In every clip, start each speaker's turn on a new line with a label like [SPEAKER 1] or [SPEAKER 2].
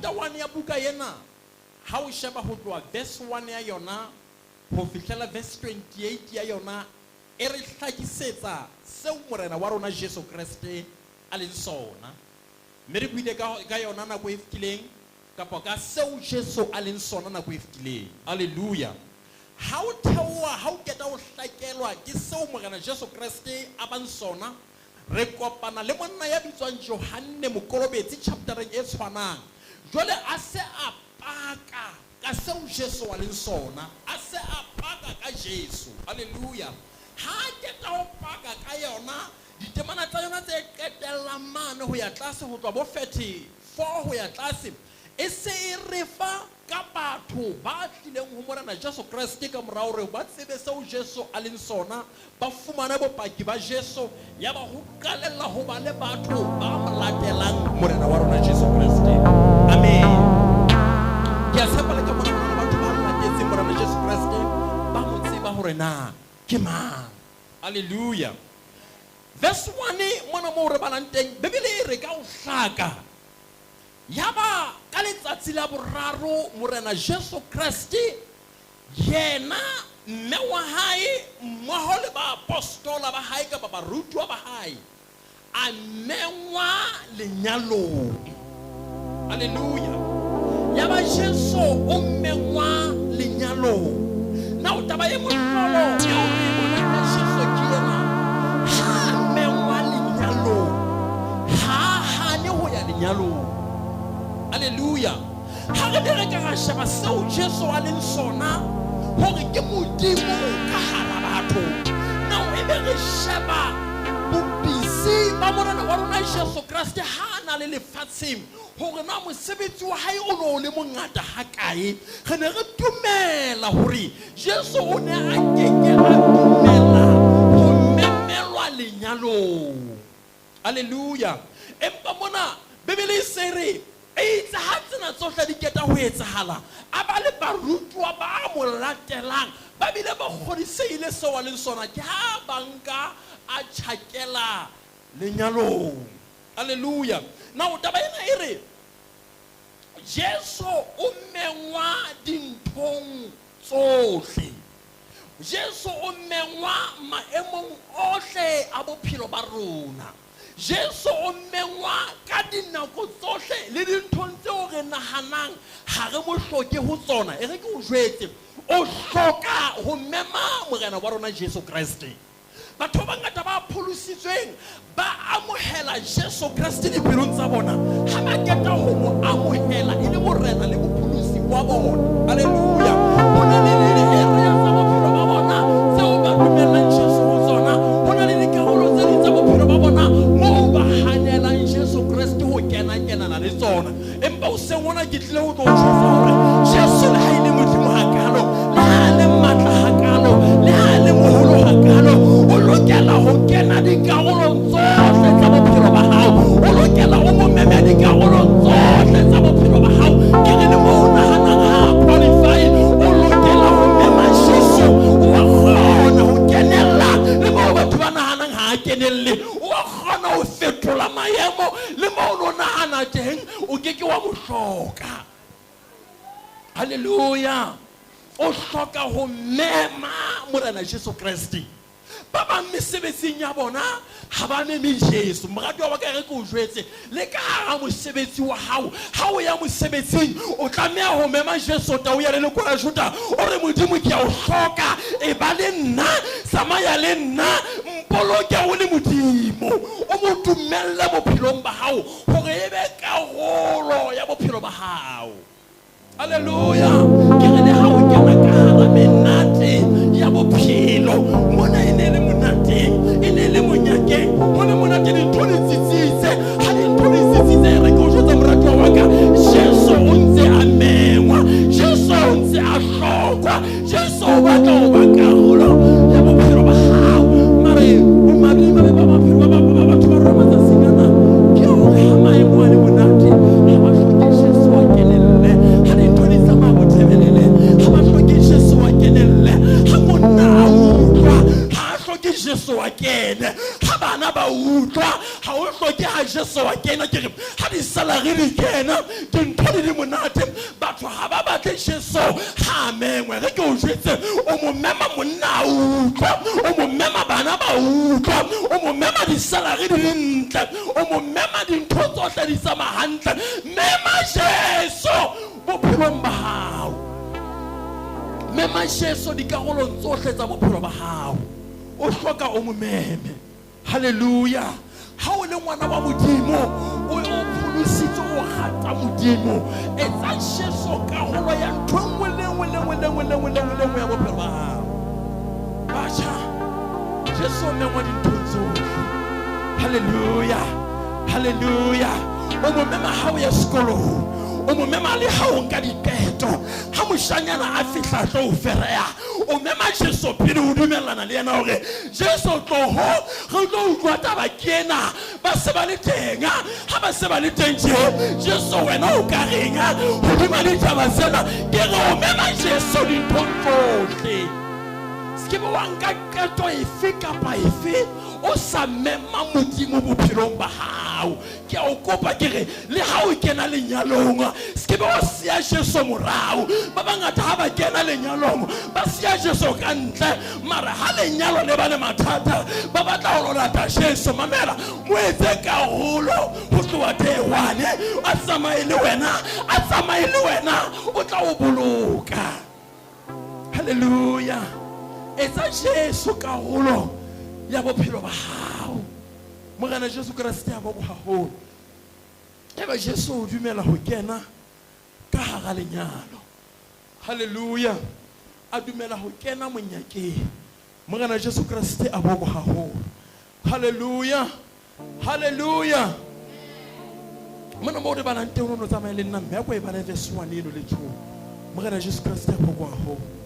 [SPEAKER 1] chapter 1 ya buka yena ha o sheba ho tloa verse 1 ya yona ho fihlela verse 28 ya yona e re hlakisetsa seo morena wa rona Jesu Kriste a leng sona. Mme re buile ka yona nako e fetileng kapa ka seo Jesu a leng sona nako e fetileng. Hallelujah. Ha o theoha ha o keta ho hlakelwa ke seo morena Jesu Kriste a bang sona, re kopana le monna ya bitswang Johane Mokolobetsi chaptereng e tshwanang. Jwale a se a paka ka seo Jesu a leng sona, a se a paka ka Jesu. Hallelujah. Ha keta ho paka ka yona ditemana tsa yona tse qetellang mane ho ya tlase ho tswa bo 34 ho ya tlase, e se e refa ka batho ba tlileng ho morena Jesu Kriste ka morao re ba tsebe seo Jesu a leng sona, ba fumana bopaki ba Jesu, ya ba ho qalella ho ba le batho ba mo latelang morena wa rona Jesu Kriste. Amen. Ke a tshepa le ka mona batho ba latetseng morena Jesu Kriste ba mo tseba hore na ke mang. Hallelujah. Verse 1 mona mo re balang teng Bibele re ka o hlaka yaba ka letsatsi la boraro morena Jesu Kriste yena mme wa hae mmoho le ba apostola ba hae ka ba barutwa ba hae a mengwa lenyalong. Hallelujah. Yaba Jesu o mengwa lenyalong. Na o taba e motlolo ya hore morena Jesu ke yena ha mengwa lenyalong, ha hane ho ya lenyalong. Hallelujah. Ha re dire ka ga sheba seo Jesu a leng sona hore ke modimo ka hara batho. Na o ebe re sheba bopisi ba morena wa rona Jesu Kriste ha na le lefatsheng hore na mosebetsi wa hae o no le mongata ha kae, re ne re dumela hore Jesu o ne a keke a dumela ho memelwa lenyalong. Hallelujah. Empa mona Bibele e se re eitsa ha tsena tsohle di keta ho etsahala, a ba le barutwa ba mo latelang ba bile ba kgodiseile seo a leng sona ke ha banka a tjhakela lenyalong. Hallelujah. Now taba ena e re Jesu o mengwa dinthong tsohle. Jesu o mengwa maemong ohle a bophelo ba rona. Jesu o mengwa ka dinako tsohle le dinthong tseo re nahanang ha re mo hloke ho tsona. E re ke o jwetse o hloka ho mema morena wa rona Jesu Kriste. Batho ba ngata ba pholositsweng ba amohela Jesu Kriste dipelong tsa bona ha ba keta ho mo amohela e le morena le bopholosi wa bona. Hallelujah. Bona le area tsa bophelo ba bona tseo ba dumelang Jesu ho tsona, bona le dikarolo tse ding tsa bophelo ba bona moo ba hanelang Jesu Kriste ho kenana le tsona. Empa o se ngwana ke tlile ho tlo jwetsa hore Jesu le ha ile modimo hakalo, le ha le matla hakalo, le ha le moholo hakalo, o lokela ho kena dikarolong tsohle tsa bophelo ba hao. O lokela ho mo mema dikarolong tsohle tsa bophelo ba hao. Ke re le moo nahanang ha qualify, o lokela ho mema Jesu. O a kgona ho kenella le moo batho ba nahanang ha kenelle. O a kgona ho fetola maemo le moo o nahana teng o keke wa mo hloka. Hallelujah. O hloka ho mema morena Jesu Kriste. Ba ba mesebetsing ya bona ha ba meme Jesu. Moratuwa wa ka re ke o jwetse le ka hara mosebetsi wa hao ha o ya mosebetsing o tlameha ho mema Jesu. Ta o ya le kwa Juda o re modimo ke a o hloka e ba le nna samaya le nna mpoloke o le modimo o mo dumelle bophelong ba hao hore e be karolo ya bophelo ba hao. Hallelujah. Ke re le ha o kena ka hara menate ya bophelo mona e ne le monate e ne le monyakeng mona monate dintho di tsitsitse ha dintho di tsitsitse re ke o jwetsa moratuwa wa ka Jesu o ntse a mengwa, Jesu o ntse a hlokwa, Jesu o batla ho ba karolo ya bophelo ba hao. Mare o mabima ba bophelo ba batho ba rona matsatsing ana ke hore ha maemo a le monate ha ba hloke Jesu a kenelle, ha dintho di tsamaya bothebelele ha ba hloke Jesu a kenelle, ha monna a utlwa ha hloke Jesu a kene, ha bana ba utlwa ha o hloke ke ha Jesu wa kena ke re ha di salary di kena ke ntho di monate batho ha ba batle Jesu ha mengwe re ke o jetse o mo mema monna utlwa o mo mema bana ba utlwa o mo mema di salary di ntle o mo mema di ntho tsohle di tsama hantle mema Jesu bophelong ba hao mema Jesu di karolong tsohle tsa bophelo ba hao o hloka o mo meme hallelujah ha o le ngwana wa modimo o pholositse o gata modimo etsa Jesu karolo ya ntho engwe le engwe ya bophelo ba hao bacha Jesu mengwa dintho tsohle hallelujah hallelujah o mo mema ha o ya sekolong o mo mema le ha o nka dipeto ha moshanyana a fihla tlo ferea o mema Jesu pele o dumellana le yena hore Jesu tloho re tlo utlwa taba kena ba se ba le teng ha ba se ba le teng Jesu wena o ka renga ho dumela taba tsena ke re o mema Jesu dintho tsohle ke bo wanka keto efe kapa efe o sa mema modimo bophelong ba hao ke a o kopa ke re le ha o kena lenyalong ke bo sia Jesu morao ba bangata ha ba kena lenyalong ba sia Jesu ka ntle mara ha lenyalo le ba le mathata ba batla ho lata Jesu mamela mo etse karolo ho tloa tewane a tsamaile wena o tla o boloka hallelujah etsa Jesu karolo ya bophelo ba hao morena Jesu Kriste ya bo haholo eba Jesu o dumela ho kena ka hara lenyalo hallelujah a dumela ho kena monyakeng morena Jesu Kriste a bo haholo hallelujah hallelujah mona mo re bana nteng no tsamaya le nna mme go e bana verse 1 eno le 2 morena Jesu Kriste a bo haholo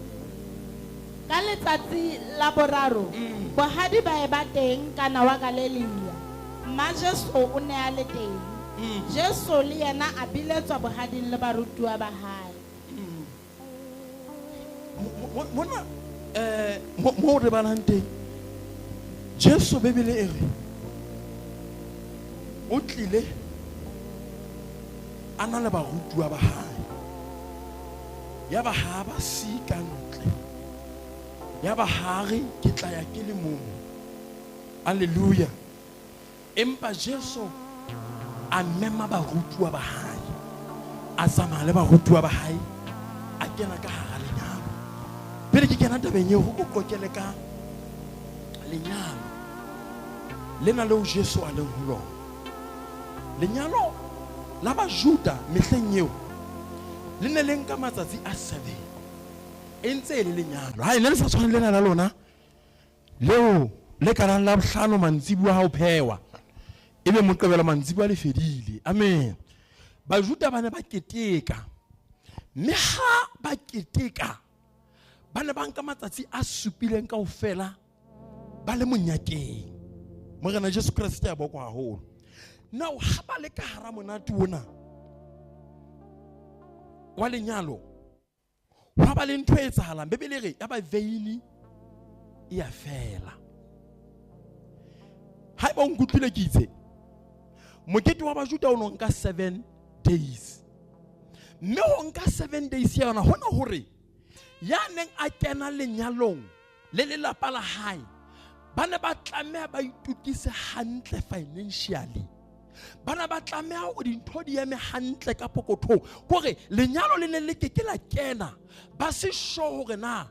[SPEAKER 2] ka letsatsi la boraro bohadi ba e ba teng kana wa Galileya mma Jesu o ne a le teng Jesu le yena a biletswa bohading le barutwa ba hae
[SPEAKER 1] mona mo re bana nteng Jesu bebele e re o tlile ana le barutwa ba hae ya ba ha ba sika ntle ya ba hare ke tla ya ke le mong hallelujah empa Jesu a mema barutwa ba hae a tsamaya le barutwa ba hae a kena ka hara lenyalo pele ke kena tabeng eo go kokele ka lenyalo lena leo Jesu a leng ho lona lenyalo la ba Juda mehleng eo le ne le nka matsatsi a 7 entse le lenyalo ha ene le sa tshwana lena la lona leo le kana la bohlano mantsibu ha o phewa ebe moqebelo mantsibu a le fedile amen ba Juda bana ba keteka mme ha ba keteka bana ba nka matsatsi a supileng kaofela ba le monyakeng morena Jesu Kriste ya boko haholo now ha ba le ka hara monate ona wa lenyalo wa ba le ntho e etsahalang bebele re ya ba veini e a fela ha ba nkutlile ke itse mokete wa ba Juda o no nka 7 days mme ho nka 7 days ya yona hona hore ya neng a kena lenyalong le lelapa la hae bana ba tlameha ba itukise hantle financially bana ba tlameha ho dintho di eme hantle ka pokothong hore lenyalo le ne le ke la kena ba se sure hore na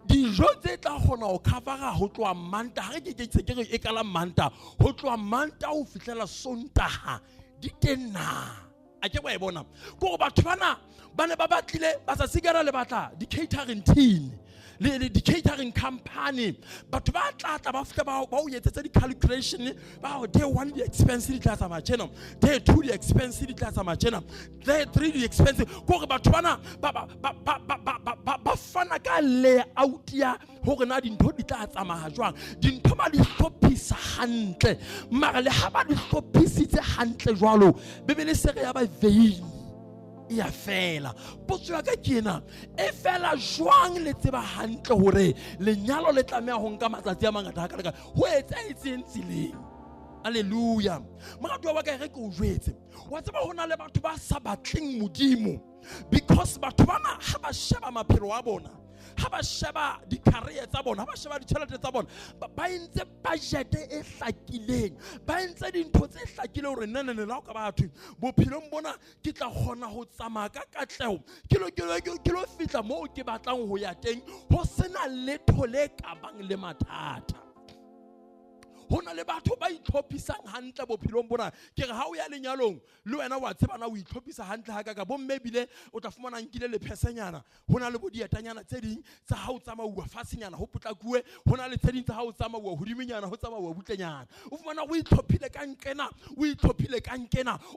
[SPEAKER 1] dijo tse tla kgona ho covera ho tloa manta ha ke tse ke re e kala manta ho tloa manta ho fihlela sontaha di tena a ke ba e bona go batho bana ba batlile ba sa sigara le batla di catering team le di catering company batho ba tla ba fitla ba o yetsetsa di calculation ba day 1 the expense di tla tsa channel day 2 the expense di tla tsa channel day 3 the expense go batho bana ba fana ka layout ya hore na dintho di tla tsamaya jwang dintho ba di hlophisa hantle mara le ha ba di hlophisitse hantle jwalo bebele se re ya ba vein ya fela potso ya ka kena e fela jwang le tseba hantle hore lenyalo le tlameha ho nka matsatsi a mangata ha ka ho etsaetseng tsileng Hallelujah. Marato wa ka re ko jwetse. Wa tseba hona le batho ba sa batleng modimo because batho bana ha ba sheba maphelo a bona. Ha ba sheba di career tsa bona, ha ba sheba di tšhelete tsa bona, ba entse budget e hlakileng, ba entse dintho tse hlakileng hore nne la ka batho bophelong bona ke tla kgona ho tsamaya ka katleho ke lo fihla moo ke batlang ho ya teng ho sena letho le ka bang le mathata. Hona le batho ba itlhophisang hantle bophelong bona ke re ha o ya lenyalong le wena wa tsebana o itlhophisa hantle ha ka bo mmebile o tla fumana nkile le phesenyana hona le bodietanyana tse ding tsa ha o tsamauwa fatshenyana ho potlakuwe hona le tse ding tsa ha o tsamauwa hodiminyana ho tsamauwa butlenyana o fumana o itlhophile ka nkena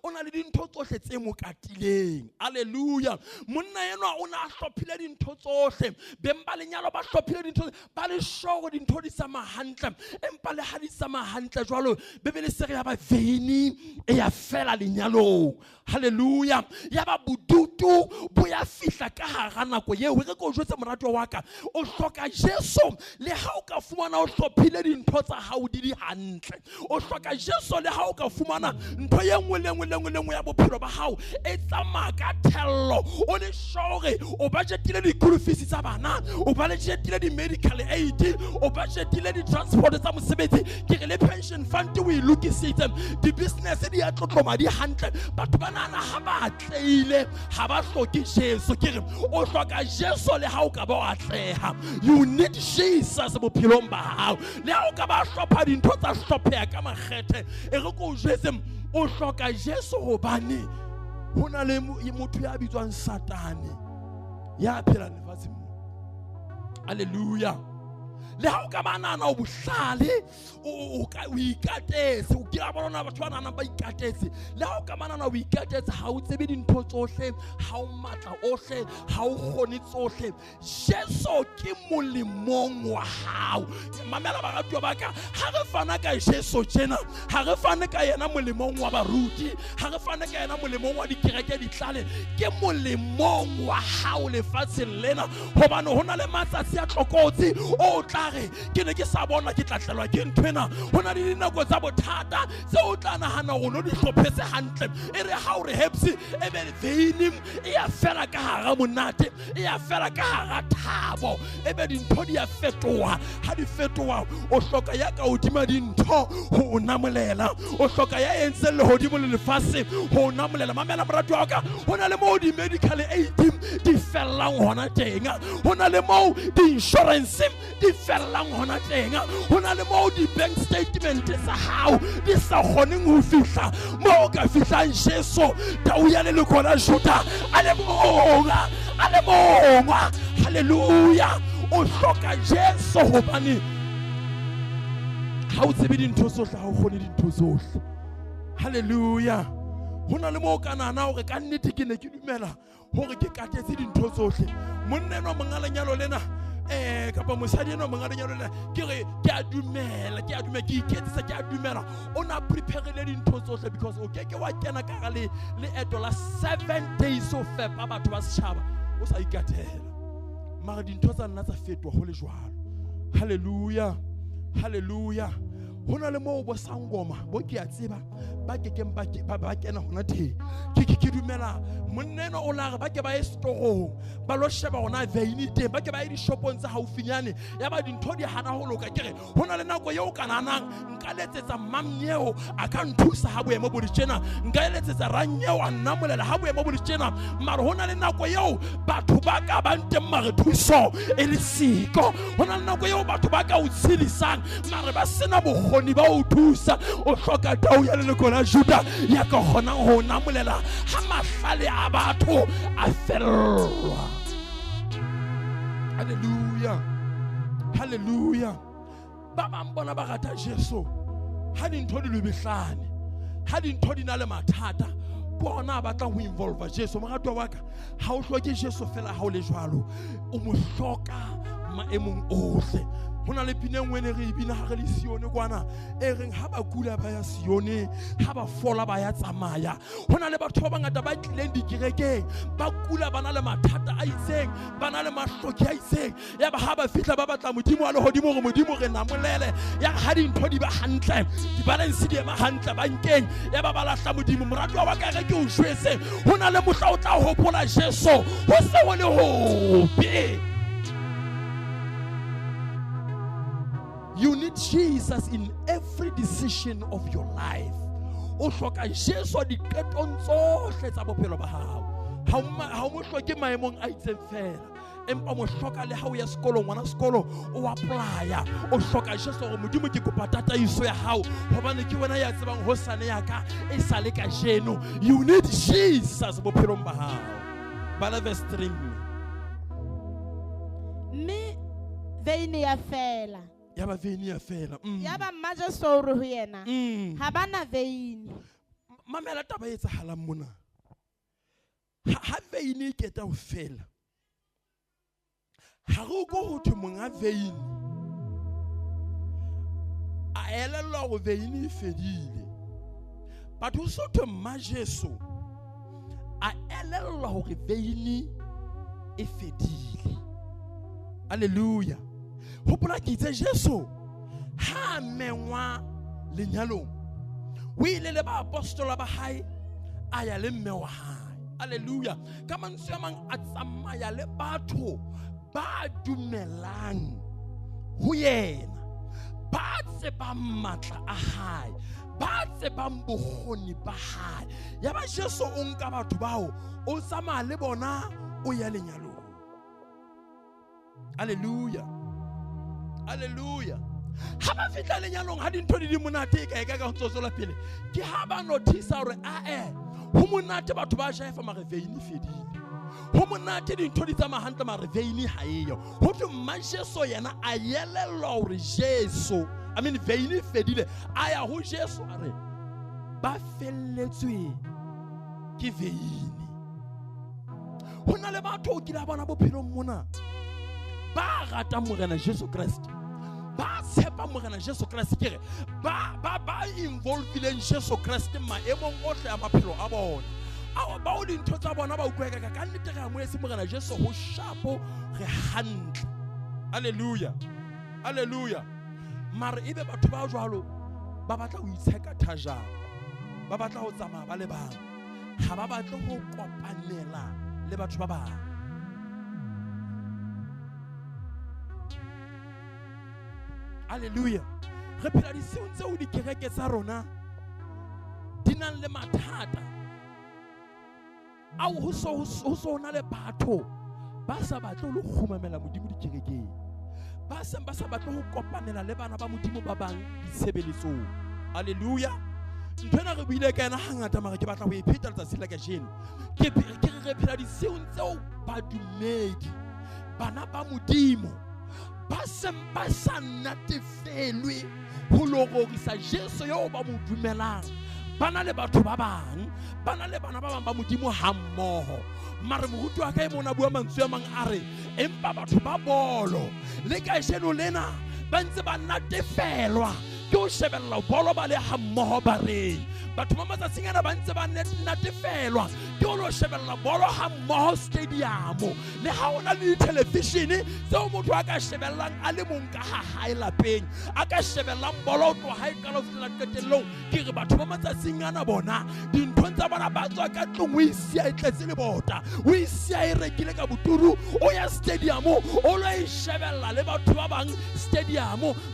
[SPEAKER 1] o na le dintho tsohle tse mo katileng. Hallelujah. Monna yena o na hlophile dintho tsohle beng ba lenyalo ba hlophile dintho ba le shogo dintho di sama hantle empa le ha di sama hantle jwalo bebele se re ya ba veini e ya fela lenyalong. Hallelujah. Ya ba budutu bo ya fihla ka hara nako eo re go jwetsa morato wa ka o hloka Jesu le ha o ka fumana o hlophile dintho tsa hao di hantle o hloka Jesu le ha o ka fumana ntho ye nngwe le nngwe ya bophelo ba hao e tsamaya ka thello o le sure o budgetile di school fees tsa bana o budgetile di medical aid o budgetile di transport tsa mosebetsi ke re le pension fund o ilukisitse di business di ya tlotloma di hantle batho ba nana ha ba atleile ha ba hloke Jesu ke re o hloka Jesu le ha o ka ba wa atleha. You need Jesus bophelong ba hao le ha o ka ba hlopha dintho tsa hlopheha ka makgethe e re ko jwetse o hloka Jesu hobane hona le motho ya bitswang Satane ya phela lefatsheng. Hallelujah. Le ha o ka banana o bohlale o ikatetse o kira bona batho ba nana ba ikatetse le ha o ka banana o ikatetse ha o tsebe dintho tsohle ha o matla ohle ha o kgone tsohle Jesu ke molemong wa hao. Mamela baratwa ba ka ha re fana ka Jesu tjena ha re fane ka yena molemong wa baruti ha re fane ka yena molemong wa dikereke di tlale ke molemong wa hao lefatsheng lena hobane hona le matsatsi a tlokotsi o tla re ke ne ke sa bona ke tlatlelwa ke nthwena hona le dinako tsa bothata tse o tla nahana go no di hlophetse hantle e re ha o re hepsi e be veini e ya fela ka hara monate e ya fela ka hara thabo e be dintho di ya fetoha ha di fetoha o hloka ya ka hodima dintho ho namolela o hloka ya entse le hodimo le lefatshe ho namolela. Mamela morato wa ka hona le mo di medical aid di fellang hona teng hona le mo di insurance di fellang hona teng hona le mo di bank statement tsa hao di sa kgoneng ho fihla mo ka fihlang Jesu tau ya le lekona Juda ale monga. Hallelujah. O hloka Jesu hobane ha o tsebe dintho tsohle ha o kgone dintho tsohle. Hallelujah. Hona le mo ka nana hore ka nnete ke ne ke dumela hore ke katetse dintho tsohle monna eno mongalanyalo lena kapa mosadi eno mongalanyalo lena ke re ke a dumela ke iketsisa ke a dumela o na prepare dintho tsohle because o keke wa kena ka le eto la 7 days of fepa batho ba setjhaba o sa ikatela mara dintho tsa nna tsa fetwa ho le jwalo. Hallelujah. Hona le mo bo sangoma bo ke a tseba ba kekeng ba kena hona the ke dumela monneno o la re ba ke ba estorong ba lo sheba hona veini teng ba ke ba di shopong tsa haufinyane ya ba dintho di hana ho loka ke re hona le nako eo kananang nka letsetsa mamnyeo a ka nthusa ha boemo bo ditjena nka letsetsa ranyeo a nnamolela ha boemo bo ditjena mara hona le nako eo batho ba ka ba nteng mare thuso e le siko hona le nako eo batho ba ka o tshilisang mare ba sena bokgoni ba o thusa o hloka tau ya le lekona Juda ya ka kgonang ho namolela ha mahlale a batho a fellwa. Hallelujah. Ba bang bona ba rata Jesu ha dintho di lebehlane ha dintho di na le mathata bona ba tla ho involve Jesu. Morato wa ka ha o hloke Jesu fela ha o le jwalo o mo hloka maemong ohle. Hona le pina ngwe ne re ibina ha re le Sione kwana e reng ha ba kula ba ya Sione, ha ba fola ba ya tsamaya. Hona le batho ba bangata ba tlileng dikerekeng ba kula, ba na le mathata a itseng, ba na le mahloki a itseng, ya ba ha ba fihla ba batla Modimo a le hodimo gore Modimo re na molele, ya ha dintho di ba hantle, di balance di ema hantle bankeng, ya ba ba lahla Modimo. Moratuwa wa ka re ke o jwetse, hona le mohla o tla hopola Jesu ho se ho le hobe. You need Jesus in every decision of your life. O hloka Jesu diqetong tsohle tsa bophelo ba hao. Ha o mo hloke maemong a itseng fela, empa mo hloka le ha o ya sekolong, ngwana sekolo o apply-a, o hloka Jesu gore Modimo ke kopa tataiso ya hao hobane ke wena ya tsebang hosane ya ka e sale ka jeno. You need Jesus bophelong ba hao. Bala verse 3.
[SPEAKER 2] mme veine ya fela
[SPEAKER 1] Ya ba veine ya fela.
[SPEAKER 2] ya ba mma Jesu o re ho yena ha bana veine.
[SPEAKER 1] Mamela taba e etsahalang mona. Ha veine e keta ho fela, ha go go ho thwe monga veine a elellwa go veine e fedile, but ho so thwe mma Jesu a elellwa hore veine e fedile. Hallelujah. Hopola ke itse Jesu ha mengwa lenyalong, o ile le ba apostola ba hae a ya le mme wa hae. Hallelujah. Ka mantswe a mang a tsamaya le batho ba dumelang ho yena, ba tsebang matla a hae, ba tsebang bokgoni ba hae. Ya ba Jesu o nka batho bao o tsamaya le bona o ya lenyalong. Hallelujah. Hallelujah. Ha ba fitla lenyalong ha dintho di monate ka ka ho tsotsola pele, ke ha ba notice hore ho monate batho ba jaefa mare veine fedile, ho monate dintho di tsamaya hantle mare veine ha eyo. Ho thwe mma Jesu yena a yelellwa hore Jesu, veine fedile, a ya ho Jesu a re ba felletswe ke veine. Ho na le batho o kile bona bophelong mona ba rata morena Jesu Kriste, ba tshepa morena Jesu Kriste, kere ba involved in Jesu Kriste maemong ohle a maphelo a bona. A ba o dintho tsa bona ba utlwa ka nnete ga mo ese morena Jesu ho shapo re hantle. Hallelujah. Hallelujah. Mare ebe batho ba jwalo ba batla ho itsheka thajana, ba batla ho tsamaya ba le bang, ha ba batla ho kopanela le batho ba bang. Hallelujah. Re phela di seong tseo di kereke tsa rona di nang le mathata ao ho so na le batho ba sa batle le khumamela Modimo di kerekeng, ba sa batle ho kopanela le bana ba Modimo ba bang ditshebeletsong. Hallelujah. Ntwena re buile ka ena hangata mara ke batla ho ipheta letsatsi la kajeno, ke re phela di seong tseo ba dumedi bana ba Modimo ba sempa sa natefelwe ho lororisa Jesu yo ba mo dumelang. Bana le batho ba bang, bana le bana ba bang ba Modimo ha mmoho. Mare moruti wa ka e mona bua mantswe a mang a re empa batho ba bolo le ka jeno lena ba ntse ba natefelwa ke o shebella bolo ba le ha mmoho ba re batho ba matsatsing ana ba ntse ba natefelwa ke o lo shebella bolo ha mmoho stadium, le ha ona le television tseo motho a ka shebellang a le mong ka ha hae lapeng, a ka shebellang bolo o tloha hae ka lo fela qetellong. Ke re batho ba matsatsing ana bona dinthong tsa bona ba tswa ka tlong, o isia e tletse le bota, o isia e rekile ka boturu, o ya stadium o lo e shebella le batho ba bang stadium.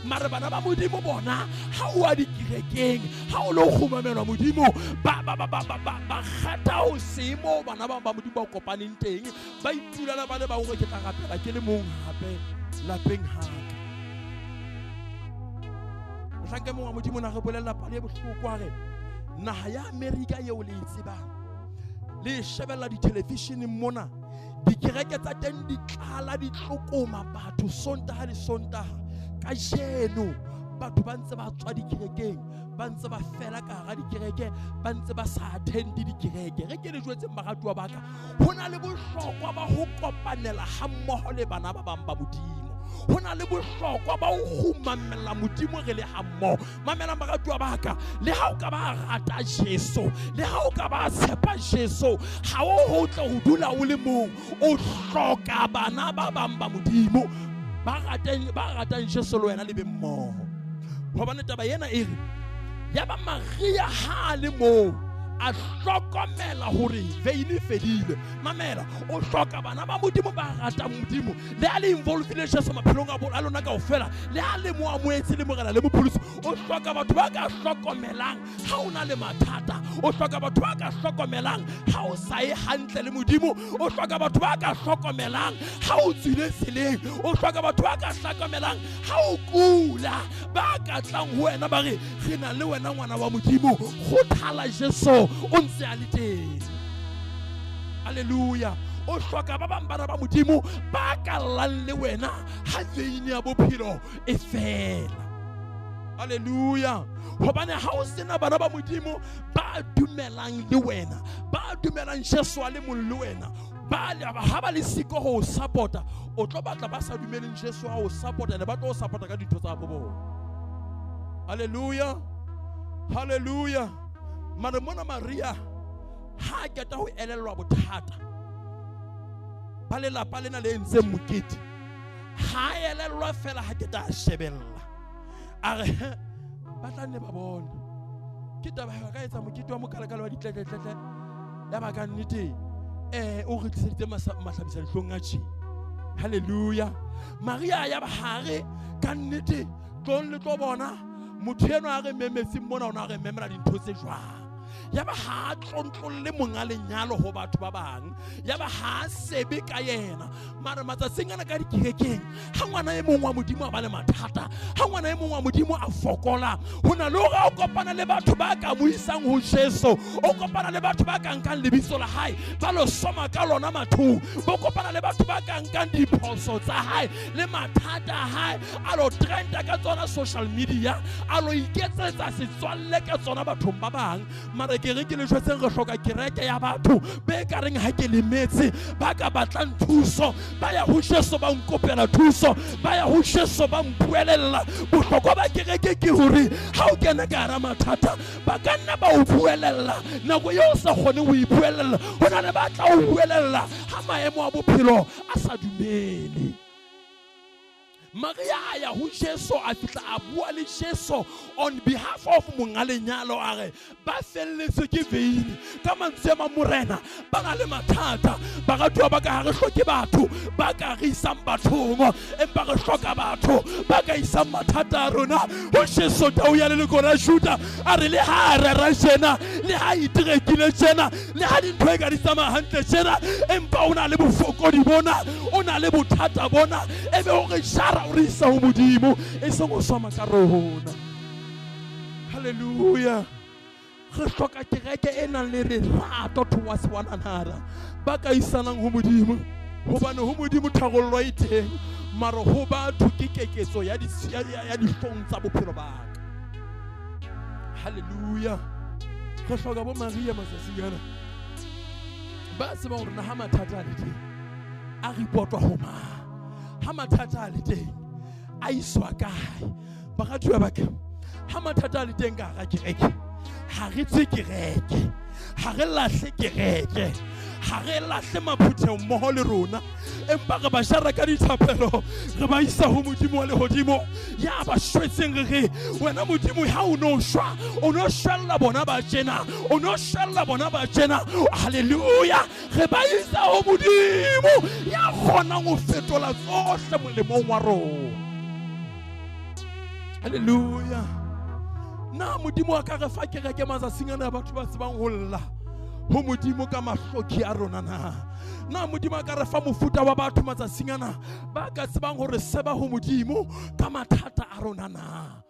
[SPEAKER 1] Mare bana ba Modimo bona ha o a dikerekeng, ha o lo khumamelwa Modimo ba khata ho semo bana ba Modimo ba kopaneng teng, ba ipulala ba le ba hore ke tla rapela ke le mong hape lapeng haka. Mohlake mong wa Modimo na re bolella pale e bohloko a re naha ya America eo le tsebang le shebella di television mona, dikereke tsa teng di tlala di tlokoma batho sontaha le sontaha ka jeno batho ba ntse ba tswa dikerekeng, ba ntse ba fela ka hara dikereke, ba ntse ba sa attende dikereke. Re ke le jwetseng baratuwa ba ka, ho na le bohlokwa ba ho kopanela hammoho le bana ba bang ba Modimo. Ho na le bohlokwa ba ho kgumamela Modimo re le hammoho. Mamela baratuwa ba ka, le ha o ka ba rata Jesu, le ha o ka ba tshepa Jesu, ha o tle ho dula o le mong, o hloka bana ba bang ba Modimo ba ratang Jesu le wena le be mmoho. Hobane taba ena e re ya ba Maria ha le mo a hlokomela hore veine fedile. Mamela, o hloka bana ba Modimo ba ratang Modimo, le a le involvile Jesu maphelong a lona kaofela, le a le mo amoetse le morena le mopholosi. O hloka batho ba ka hlokomelang ha o na le mathata, o hloka batho ba ka hlokomelang ha o sa e hantle le Modimo, o hloka batho ba ka hlokomelang ha o tswile tseleng, o hloka batho ba ka hlokomelang ha o kula, ba ka tlang ho wena ba re re na le wena ngwana wa Modimo, go thala Jesu o ntse a le teng. Haleluya. O hloka ba bang bana ba Modimo ba ka llang le wena ha veine ya bophelo e fela. Haleluya. Hobane ha o sena bana ba Modimo ba dumelang le wena, ba dumelang Jesu a le mong le wena, ha ba le siko ho supporta, o tlo batla ba sa dumeleng Jesu a ho supporta, ne ba tlo supporta ka dintho tsa bona. Haleluya. Haleluya. Mara mona Maria ha keta ho elellwa bothata ba lelapa lena le entseng mokete, ha elellwa fela ha keta a shebella a re ba tla ne ba bona ke taba ha ka etsa mokete wa mokalakala wa ditletletle ya ba ka nnete o re tliseditse mahlabisa dihlong a tjhe. Haleluya. Maria ya ba hare ka nnete tlong le tlo bona motho eno a re memetseng mona ona re memela dintho tse jwang. Ya ba ha tlontlolle monga lenyalo ho batho ba bang, ya ba ha sebe ka yena. Mara matsatsing ana ka dikerekeng, ha ngwana e mong wa Modimo a ba le mathata, ha ngwana e mong wa Modimo a fokola, ho na le hore o kopana le batho ba ka mo isang ho Jesu, o kopana le batho ba ka nkang lebitso la hae ba lo soma ka lona mathung, o kopana le batho ba ka nkang diphoso tsa hae le mathata a hae a lo trenda ka tsona social media, a lo iketsetsa setswalle ka tsona bathong ba bang. Mara ke re ke le jwetseng re hloka kereke ya batho be ka reng ha ke lemetse ba ka batlang thuso, ba ya ho Jesu ba nkopela thuso, ba ya ho Jesu ba mpuelella. Bohlokwa ba kereke ke hore ha o kena ka hara mathata ba ka nna ba o buelella nako eo o sa kgone ho ipuelella, ho na le ba tla o buelella ha maemo a bophelo a sa dumele. Maria ya ho Jesu a fitla a bua le Jesu on behalf of monga lenyalo a re ba felletswe ke veine ka mantswe a morena ba na le mathata, ba ratwa ba ka hare hloke batho ba ka re isang bathong, empa re hloka batho ba ka isang mathata a rona ho Jesu. Tau ya le kona Juda a re le ha rera jena, le ha itirekile jena, le ha dintho e ka di tsamaya hantle jena, empa o na le bofokodi bona, o na le bothata bona, ebe o re shara o re isa ho Modimo e seng o soma ka rona. Haleluya. Re hloka kereke e nang le lerato towards one another, ba ka isanang ho Modimo, hobane ho Modimo tharollo e teng, mara ho batho ke keketso ya dihlong tsa bophelo ba ka. Haleluya. Re hloka bo Maria matsatsing ana ba tseba hore na ha mathata a le teng a ripotwa ho mang, ha mathata a le teng a iswa kae. Baratuwa ba ka, ha mathata a le teng ka hara kereke ha re tse kereke, ha re lahle kereke, ha re lahle maphuthe mmoho le rona, empa re ba shara ka dithapelo, re ba isa ho Modimo wa lehodimo ya ba shwetseng. Re wena Modimo ha o no shwa, o no shwella bona ba tjena, o no shwella bona ba tjena. Haleluya. Re ba isa ho Modimo ya kgonang ho fetola tsohle molemong wa rona. Haleluya. Na Modimo a ka re fa kereke matsatsing ana batho ba tsebang ho lla ho Modimo ka mahlokhi a rona na Modimo a ka re fa mofuta wa batho matsatsing ana ba ka tsebang hore seba ho Modimo ka mathata a rona na.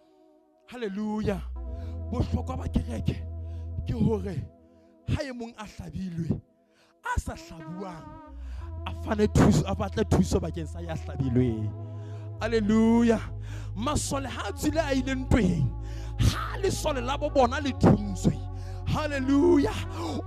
[SPEAKER 1] Haleluya. Bohlokwa ba kereke ke hore ha e mong a hlabilwe a sa hlabuang a fane thuso, a batle thuso bakeng sa ya hlabilweng. Haleluya. masole ha tsile a ile ntweng ha le sole la bo bona le thuntswe. Hallelujah.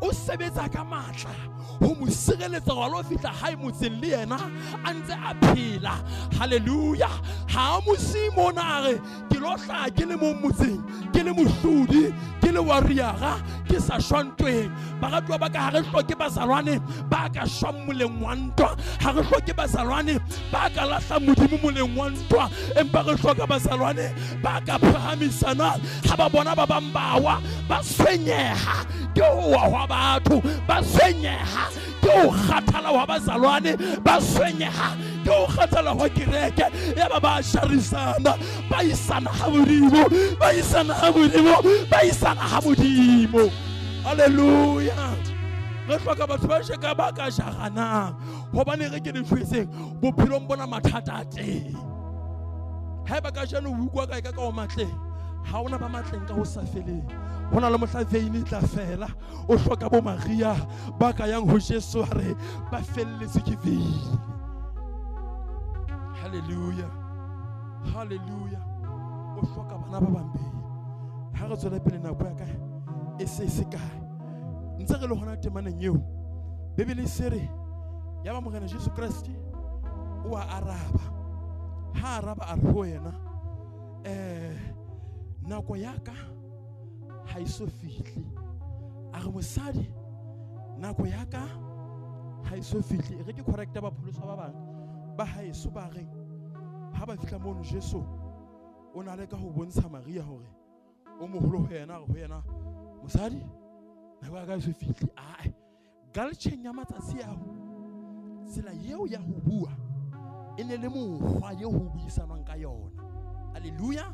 [SPEAKER 1] O sebetsa ka matla ho mo sireletsa gore lo fitla hae motseng le yena a ntse a phela. Hallelujah. Ha mo simona re ke lo tla ke le mo motseng ke le mohlodi ke le wariaga ke sa shwantweng ba ga twa ba ka ha re hloke bazalwane ba ka shwang moleng wa ntwa ha re hloke bazalwane ba ka lahla modimo moleng wa ntwa empa re hloka bazalwane ba ka phahamisana ha ba bona ba bang bawa ba swenyeha ke ho wa batho ba swenyeha ke ho kgathala wa bazalwane ba swenyeha ke ho kgathala wa kereke ya ba sharisana ba isana ha modimo ba isana ha modimo ba isana ha modimo. Hallelujah. Re hloka batho ba sheka ba ka jagana hobane re ke di tshwetseng bophelong bona mathata a teng. Ha ba ka jana o bua ka o matleng ha ona ba matleng ka ho sa feleng. Hona le mohla veine tla fela o hloka bo Maria ba ka yang ho Jesu re ba felletse ke veine. Hallelujah. Hallelujah. O hloka bana ba bambedi ha re tswela pele nako ya ka e se kae ntse re le hona temaneng eo Bibele sere ya ba morena Jesu Kriste o a araba ha araba a re ho yena nako ya ka ha iso fihle a re mosadi nako ya ka ha iso fihle re ke correcta ba pholoso ba bang ba ha iso ba re ha ba fihla mono Jesu o na le ka ho bontsha Maria hore o moholo ho yena mosadi nako ya ka iso fihle galcheng ya matsatsi ao tsela yeo ya ho bua e ne le mokgwa yeo ho buisanwang ka yona. Hallelujah.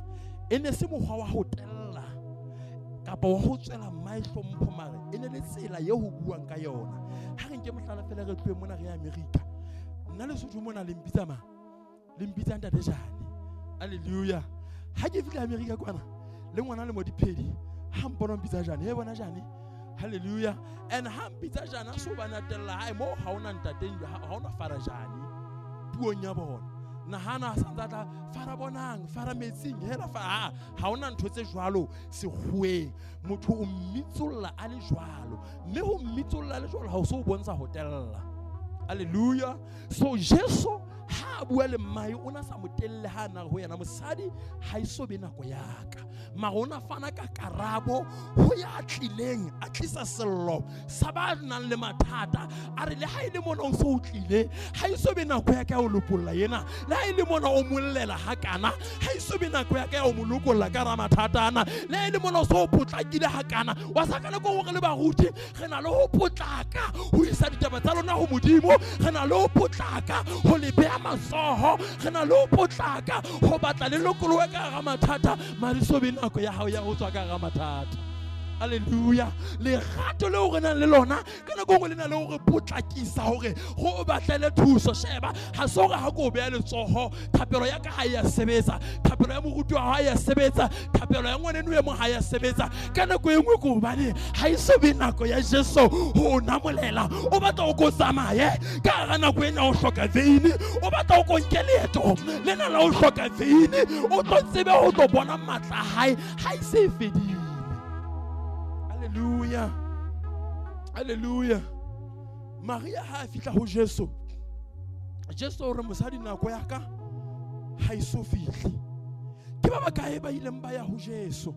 [SPEAKER 1] E ne se mokgwa wa ho tella kapa wa ho tswela mai hlompho mare e ne le tsela yeo ho buang ka yona. Ha re nke mohlala fela re tloe mona re ya America nna le Sotho mona le mpitsa ntate Jane. Hallelujah. Ha ke fihla America kwana le ngwana le mo diphedi ha mpona mpitsa Jane he bona Jane. Hallelujah. And ha mpitsa Jane so bana tella hai mo ha ona ntate ha ona fara Jane puong ya bona nahana santata fara bonang fara metsing hela fa ha ona ntho tse jwalo sekhueng motho o mmitsolla a le jwalo mme ho mmitsolla le jwalo ha o so bontsha hotella. Hallelujah. So Jesu ha bua le mai ona sa motelle ha na ho yena mosadi ha iso be nako yaka marona fana ka karabo ho ya tlileng a tlisa sello sa ba nang le mathata a re le ha ile mona o so tlile ha iso be nako ya ka o lopolla yena le ha ile mona o mollela hakana ha iso be nako ya ka o molokolla ka ra mathata ana le ha ile mona o so potlakile hakana wa sakana go re le baruti re na le ho potlaka ho isa ditaba tsa lona ho modimo re na le ho potlaka ho le beha masoho re na le ho potlaka ho batla le lokolowe ka ra mathata mariso be nako ya hao ya ho tswa ka ra mathata. Hallelujah. Le gato le o rena le lona ka nako le na le hore potlakisa hore go batlele thuso sheba ha so re ha go beya letsoho thapelo ya ka ha ya sebetsa thapelo ya moruti wa ha ya sebetsa thapelo ya ngwanenu ya mo ha ya sebetsa ka nako engwe go bane ha iso be nako ya Jesu ho namolela o batla o go tsamaye ka ga nako ena o hloka veine o batla o go nke leeto le na la o hloka veine o tlo tsebe o tlo bona matla hae ha ise fedile. Hallelujah. Hallelujah. Maria ha fitla ho Jesu. Jesu o re mosadi nako ya ka ha iso fihle. Ke ba kae ba ileng ba ya ho Jesu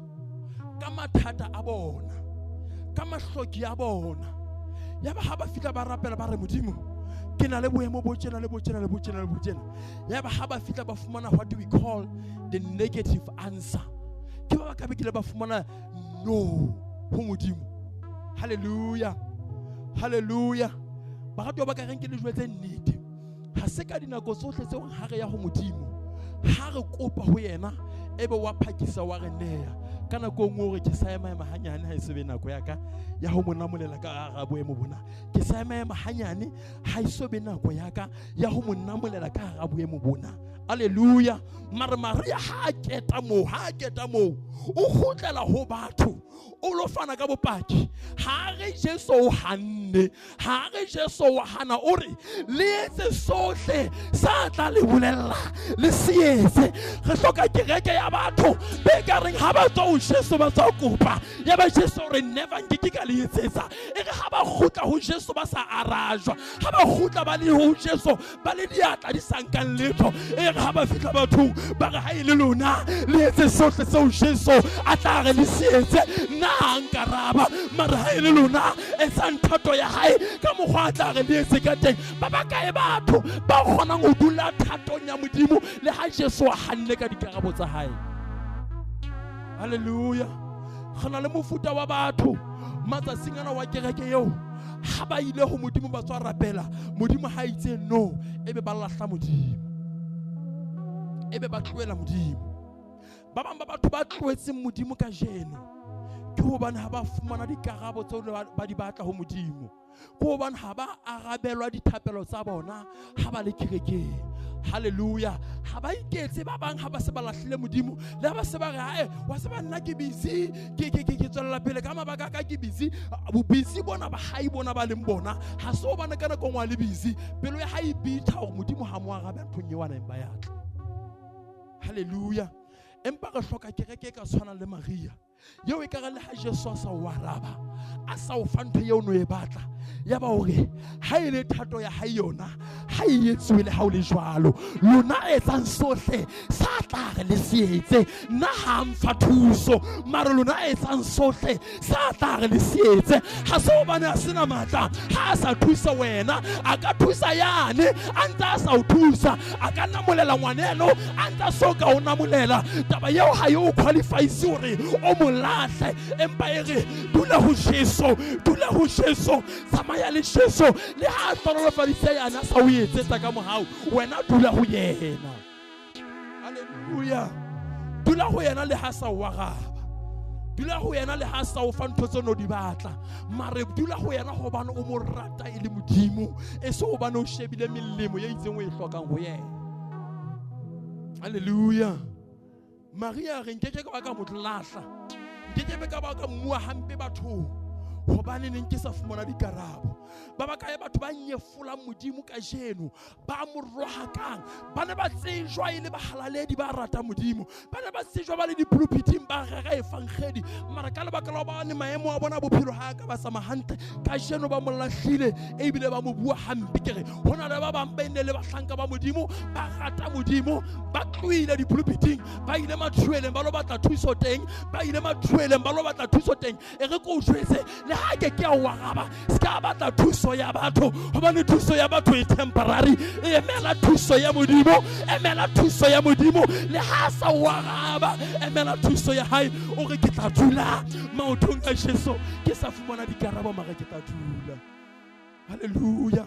[SPEAKER 1] ka mathata a bona ka mahloki a bona ya ba ha ba fitla ba rapela ba re modimo ke na le boemo bo tjena le bo tjena le bo tjena le bo tjena ya ba ha ba fitla ba fumana what we call the negative answer ke ba ka be ke le ba fumana no ho modimo. Hallelujah. Hallelujah. Ba ratwa ba ka renke le jwetse nnete ha se ka dinako tsohle tse ha re ya ho modimo ha re kopa ho yena ebe wa phakisa wa re neya ka nako ngwe ke sa ema hanyane ha se be nako ya ka ya ho monamolela ka ga boemo bona ke sa ema hanyane ha iso be nako ya ka ya ho monamolela ka ga boemo bona. Hallelujah. Maria ha keta mo o khutlela ho batho o lo fana ka bopaki ha re Jesu hanne ha re Jesu wa hana o re le etse sohle sa tla le bolella le sietse re hloka kereke ya batho be ka reng ha ba tswa Jesu ba tswa kopa ya ba Jesu re never ngike ka le etsetsa e re ha ba khutla ho Jesu ba sa arajwa ha ba khutla ba le ho Jesu ba le diatla di sankang letho e re ha ba fitla batho ba re ha ile lona le etse sohle seo Jesu a tla re le sietse na nkaraba mara ha ile lona e santhato ya hae ka mogwa tla re le etse ka teng ba ba kae batho ba kgona go dula thatong ya modimo le ha Jesu a hanne ka dikarabo tsa hae. Hallelujah. Gona le mofuta wa batho matsatsing ana wa kereke eo ha ba ile ho modimo ba tswa rapela modimo ha itse no ebe ba lahla modimo ebe ba tloela modimo. Ba bang ba batho ba tloetseng modimo ka jeno ke hobane ha ba fumana dikarabo tseo ba di batla ho modimo ke hobane ha ba arabelwa dithapelo tsa bona ha ba le kerekeng. Hallelujah. Ha ba iketse ba bang ha ba se ba lahlile modimo le ba se ba re hae wa se ba nna ke busy ke tswela pele ka mabaka ka ke busy bo busy bona ba hae bona ba leng bona ha se o bana ka nako ngwa le busy pelo ya hae bitha hore modimo ha mo arabe nthong e wana empa ya tla. Hallelujah. Empa re hloka kereke ka tshwana le Maria yeo e ka le ha Jesu a sa o araba a sa o fa ntho yeo no e batla ya ba hore ha ile thato ya ha yona ha e etsuwe le ha o le jwalo lona etsang sohle sa tla re le sietse na ha mfa thuso mara lona etsang sohle sa tla re le sietse ha se o bana sena matla ha sa thusa wena a ka thusa yane a ntsa sa o thusa a ka namolela ngwaneno a ntsa so ka o namolela taba yeo ha yo qualify hore o molahle empa ere dula ho Jesu tsamaya le Jesu le ha tolofaditse yana sa o etsetsa ka mohau wena dula ho yena. Hallelujah. Dula ho yena le ha sa o araba dula ho yena le ha sa o fa ntho tse no di batla mare dula ho yena hobane o mo rata e le modimo e se hobane o shebile melemo ya itseng o e hlokang ho yena. Hallelujah. Maria re nkeke ka ba ka motlahla nkeke ka ba ka mmua hampe batho hobane ne nke sa fumana dikarabo ba ba kae batho ba nyefola modimo ka jeno ba mo rohakang ba ne ba tsejwa ile ba halaledi ba rata modimo ba ne ba tsejwa ba le dipulpiting ba ga e fangkhedi mara ka le ba ka ba ne maemo a bona bophelo ha ka ba sa mahante ka jeno ba mo lahlile e bile ba mo bua hampe kere hona le ba bang ba ne le bahlanka ba modimo ba rata modimo ba tluile dipulpiting ba ile mathueleng ba lo batla thuso teng ba ile mathueleng ba lo batla thuso teng e re ko jwetse le ha ke a o araba ska batla thuso ya batho hobane thuso ya batho e temporary e emela thuso ya modimo le ha sa o araba emela thuso ya hae o re ke tla dula maotong a Jesu ke sa fumana dikarabo mara ke tla dula. Hallelujah.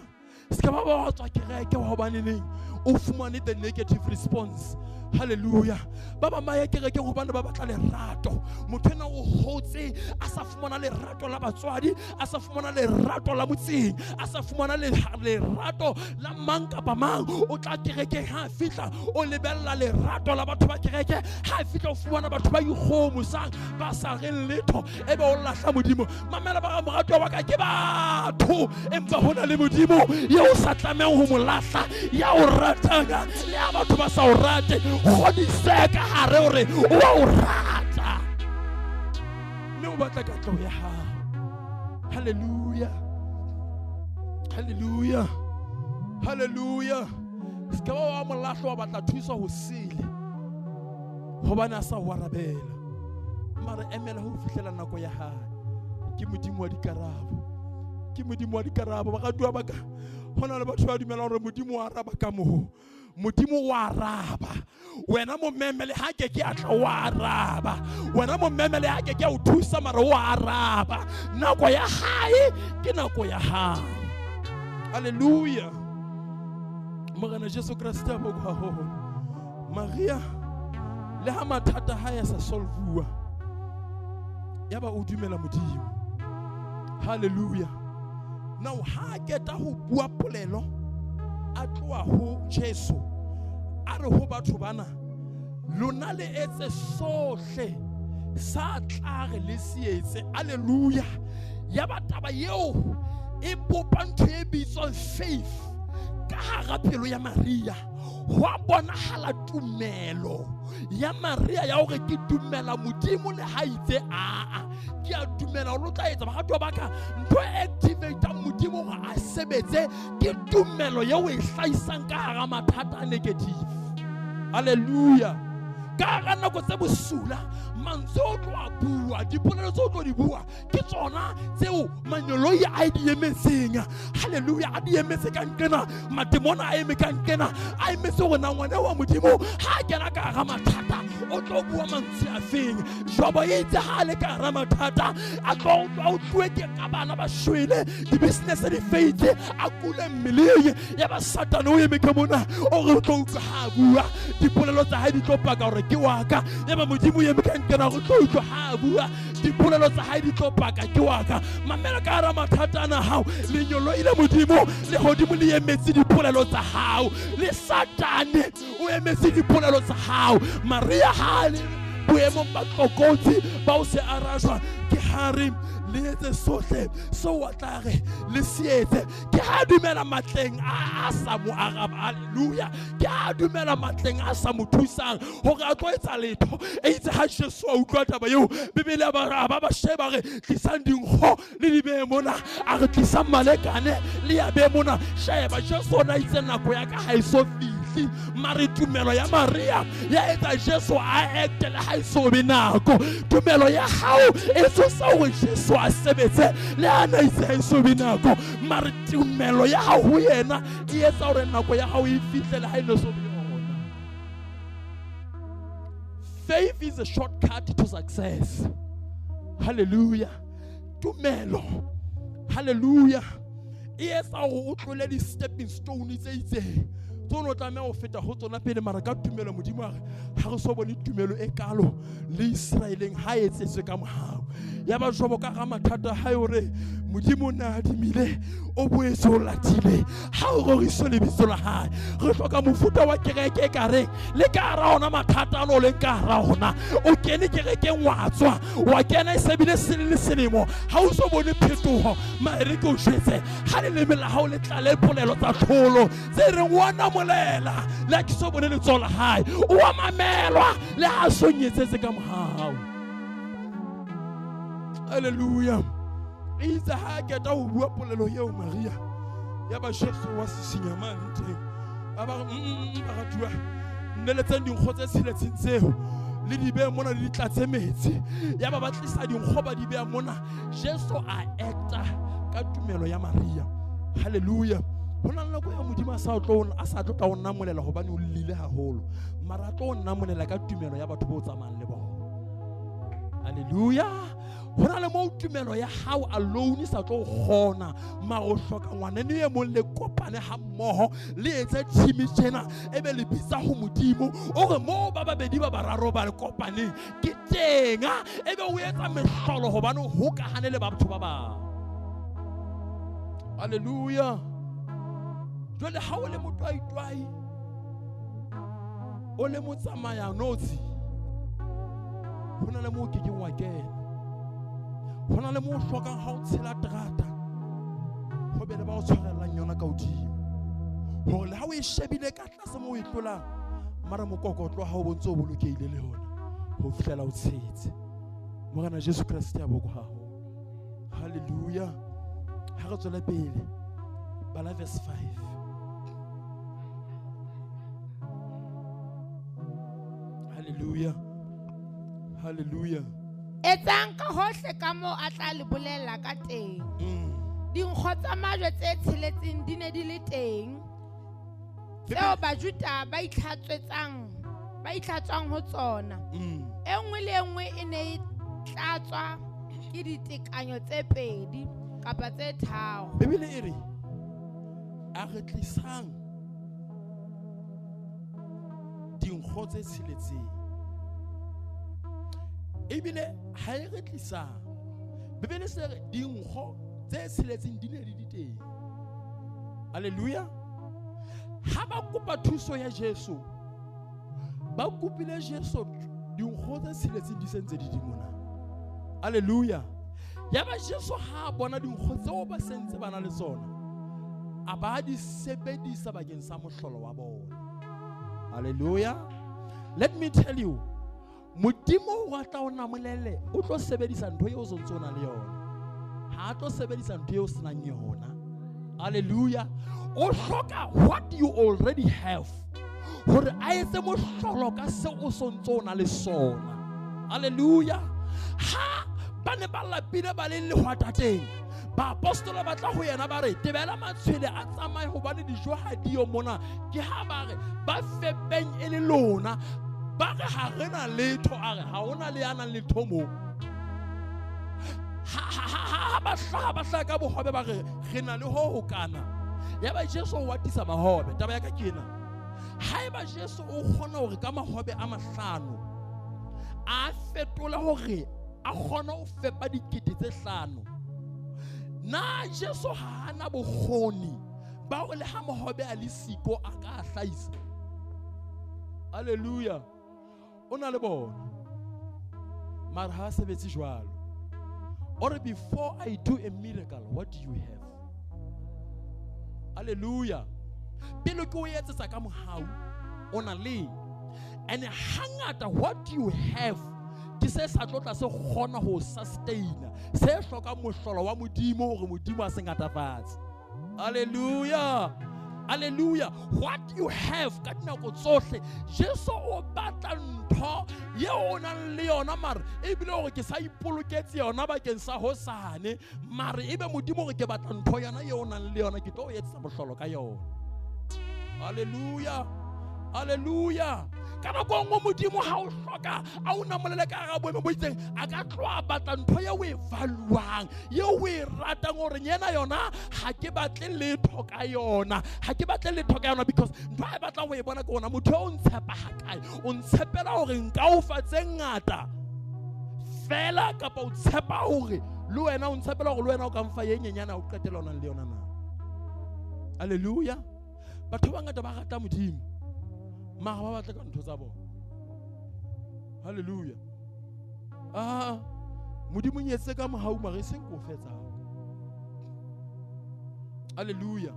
[SPEAKER 1] Ska ba ba tswa kereke wa hobane neng o fumane the negative response. Hallelujah. Baba maya kereke hobane ba batla lerato motho ena o hotse a sa fumana lerato la batswadi a sa fumana lerato la motseng a sa fumana lerato la mang kapa mang o tla kereke ha fitla o lebella lerato la batho ba kereke ha fitla o fumana batho ba ikgomosang ba sa reng letho ebe o lahla modimo mamela ba morato wa ka ke batho empa hona le modimo yeo sa tlameng ho mo lahla ya o ratanga le a batho ba sa o rate godiseka hare hore wa o rata mme o batla katleho ya hao. Hallelujah. Hallelujah. Hallelujah. Ska ba wa molahlo wa batla thuso ho sile hobane a sa o arabela mara emela ho fihlela nako ya hae ke modimo wa dikarabo ba ka dua ba ka hona le batho ba dumela hore modimo wa araba ka moo modimo wa araba wena mo memele ha ke a tla wa araba wena mo memele ha ke a o thusa mara wa araba nako ya hae ke nako ya hae. Hallelujah. Morena Jesu Kriste a boka ho Maria le ha mathata ha ya sa solvuwa yaba o dumela Modimo. Hallelujah. Now ha keta ho bua polelo a tloa ho Jesu a re ho batho bana lona le etse sohle sa tla re le sietse. Hallelujah. Yaba taba yeo e bopa ntho e bitswang faith ka hara pelo ya Maria. Wa bonahala tumelo ya Maria ya hore ke dumela Modimo le ha itse ke a dumela o lo tla etsa batho ba ka ntho activate Modimo hore a sebetse ke tumelo ya o e hlaisang ka hara mathata a negative. Hallelujah. Ka hara nako tse bosula mantswe o tlo a bua dipolelo tse o tlo di bua ke tsona tseo manyoloi a di emetseng. Hallelujah. A di emetse ka nkena matemona a eme ka nkena a emetse gore na ngwana wa Modimo ha kena ka hara mathata o tlo bua mantswe a feng. Jobo e itse ha le ka hara mathata a tlo o tloe ke ka bana ba shwele di business di feite a kule mmeleng ya ba Satan o eme ka mona o re tlo ha bua dipolelo tsa ha di tlo paka gore ke waka ya ba Modimo ye meka nkena go tlo ha bua dipolelo tsa ha di tlo paka ke waka mamela ka hara mathata na hao le nyolo ile Modimo le godimo le emetse dipolelo tsa hao le Satane o emetse dipolelo tsa hao. Maria hale boemong ba tlokotsi ba o se arajwa ke hare le etse sohle so wa tlare le sietse ke ha dumela matleng a sa mo araba. Hallelujah. Ke ha dumela matleng a sa mo thusang hore a tlo etsa letho e itse ha Jesu a utlwa taba eo Bibele ba sheba re tlisang dinkgo le di be mona a re tlisang malekane le ya be mona sheba Jesu na itse nako ya ka ha iso fihle mare tumelo ya Maria ya etsa Jesu a etela ha iso be nako tumelo ya hao e tsosa hore Jesu a sebetse le ana itse ha iso be nako mare tumelo ya hao ho yena e etsa hore nako ya hao e fihle le ha ino so be yona. Faith is a shortcut to success. Hallelujah. Tumelo. Hallelujah. E etsa hore o tlole di stepping stone tse itseng tsono tlameha ho feta ho tsona pele mara ka tumelo Modimo a re ha re so bone tumelo e kalo le Israeleng ha etsetswe ka mohau ya ba jobo ka ga mathata ha hore Modimo na adimile o boetse o latile ha o roriso le bitso la hae re hloka mofuta wa kereke e kare le ka hara ona mathata no le ka hara ona o kene kerekeng wa tswa wa kena e sebile selemo ha o so bone phetoho maere ke o jetse ha le lemela ha o le tla le polelo tsa tlholo tse re ngwana molela la ke so bone le tsola hae o a mamelwa le ha so nyetsetse ka mohau. Hallelujah. Itse ha keta ho bua polelo eo Maria ya ba Jesu wa sisinyamane teng a ba baratua nneletseng dinkgo tse tshiletseng tseo le di be mona le di tlatse metsi ya ba tlisa dinkgo ba di be mona Jesu a acta ka tumelo ya Maria. Hallelujah. Hona le go ya Modimo a sa tlo ta o nna molela hobane o lile haholo mara tlo nna molela ka tumelo ya batho bo tsamayang le bona. Hallelujah. Hona le mo tumelo ya hao alone sa tlo gona ma go hloka ngwana ne ye mo le kopane ha mmoho le etse team tjena e be le bitsa ho Modimo o re mo ba babedi ba bararo ba le kopane ke tenga e be o etsa mehlolo hobane ho ka hanele ba batho ba ba. Hallelujah. Jole ha o le motwaitwai o le motsamaya notsi hona le mo ke ke wa kena hona le mo hlokang ha o tshela terata ho be le ba o tshwarellang yona ka hodimo hore le ha o e shebile ka tlase mo o e tlolang mara mokokotlo ha o bontse o bolokeile le hona ho fihlela o tshetse morena Jesu Kriste ya boko hao. Hallelujah. Ha re tswela pele bala verse 5. Hallelujah. Hallelujah.
[SPEAKER 2] Etsang ka hohle ka mo a tla le bolella ka teng. Dinkgo tsa majwe tse tsheletseng di ne di le teng. Tseo Bajuda ba itlhatswang ho tsona. E nngwe le nngwe e ne e tlatswa ke ditekanyo tse pedi kapa tse tharo.
[SPEAKER 1] Bibele e re a re tlisang dinkgo tse tsheletseng ebile ha e re tlisa Bebele se re dinkgo tse seletseng di ne di teng. Haleluya. Ha ba kopa thuso ya Jesu, ba kopile Jesu dinkgo tse seletseng di sentse di mona. Haleluya. Ya ba Jesu ha bona dinkgo tseo ba sentse bana le tsona, a ba di sebedisa bakeng sa mohlolo wa bona. Haleluya. Let me tell you, Modimo wa tla o namolele o tlo sebedisa ntho eo o sontse o na le yona, ha tlo sebedisa ntho eo o senang yona. Hallelujah. O hloka what you already have hore a etse mohlolo ka se o sontse o na le sona. Hallelujah. Ha ba ne ba lapile ba le lehwata teng, ba apostola ba tla ho yena ba re tebela matshwele a tsamaye hobane dijo ha diyo mona, ke ha ba re ba fepeng e le lona, ba re ha re na letho, a re ha ona le yana letho mo. Ha ba hlaha ka bohobe ba re re na le ho kana. Ya ba Jesu o watisa mahobe, taba ya ka kena, ha eba Jesu o kgona hore ka mahobe a mahlano a fetola hore a kgona ho fepa dikete tse 5, na Jesu ha ana bokgoni ba o le ha mahobe a le siko a ka hlaisa. Hallelujah. Ona le bona mara ha sebetsi jwalo. Or before I do a miracle, what do you have? Hallelujah. Pele ko etsetsa ka mohau ona le, and hangata what you have ke se sa tlotla se kgona ho sustain, se hloka mohlolo wa Modimo hore Modimo a se ngatafatse. Hallelujah. Hallelujah. What you have ka dinako tsohle, Jesu o batla ntho ye o nang le yona mara ebile hore ke sa ipoloketse yona bakeng sa hosane, mara ebe Modimo hore ke batla ntho yana ye o nang le yona ke tlo etsa mohlolo ka yona. Hallelujah. Hallelujah. Kana go ngo Modimo ha o hloka a o namolele ka ga boemo bo itseng, a ka tloa batla ntho ye o e valuang, ye o e ratang gore nyena yona ha ke batle letho ka yona, ha ke batle letho ka yona, because ntho e batla go e bona ke ona motho o ntshepa ha kae, o ntshepela gore nka o fa tse ngata fela kapa o tshepa gore le wena o ntshepela gore le wena o ka mfa ye nyenyana o qetela ona le yona na. Hallelujah. Batho ba ngata ba rata Modimo mara ba batla ka ntho tsa bona. Hallelujah. Modimo nyetse ka mohau mara seng ko fetsa. Hallelujah.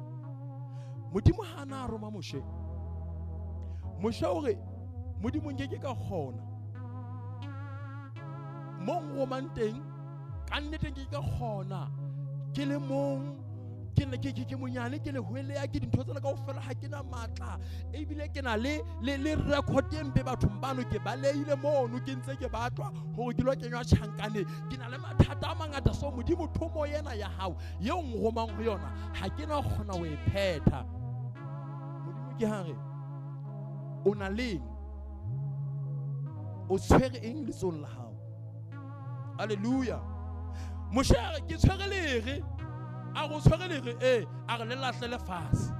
[SPEAKER 1] Modimo ha na roma moshe hore Modimo nke ka kgona mong romanteng ka nnete nke ka kgona ke le mong ke monyane ke le hwele ya ke dintho tsena kaofela ha ke na matla, ebile ke na le record e mpe bathong bano ke baleile mono ke ntse ke batlwa hore ke lo kenywa tjhankane, ke na le mathata a mangata, so Modimo thomo yena ya hao ye o ngomang ho yona ha ke na kgona ho e phetha. Modimo ke hare o na le o tshwere eng le tsona la hao. Hallelujah. Moshare ke tshwere lere a go tshwarelege a re le lahle lefatshe.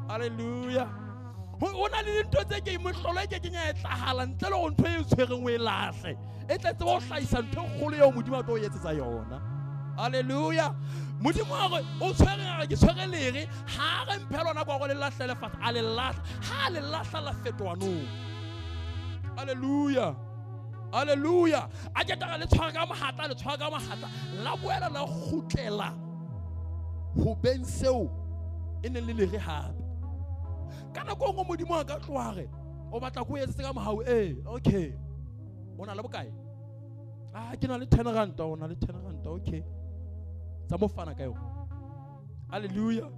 [SPEAKER 1] Hallelujah. O na le dintho tse ke mohlolo ke kenya e tlahala ntle le go ntho e tshwereng o e lahle, e tletse go hlahisa ntho kgolo eo Modimo a tlo etsetsa yona. Hallelujah. Modimo a re o tshwere a ke tshwarelege ha re mphelwana kwa go le lahle lefatshe a le lahla, ha le lahla la fetoa no. Hallelujah. Hallelujah. A ke tara le tshwara ka mohatla la boela la khutlela ho ben seo e ne le re hape. Kana go ngo Modimo a ka tloare o batla go etse ka mohau okay o na le bokae? Ke na le 10 rand, o na le 10 rand, okay tsa mo fana ka yo. Hallelujah.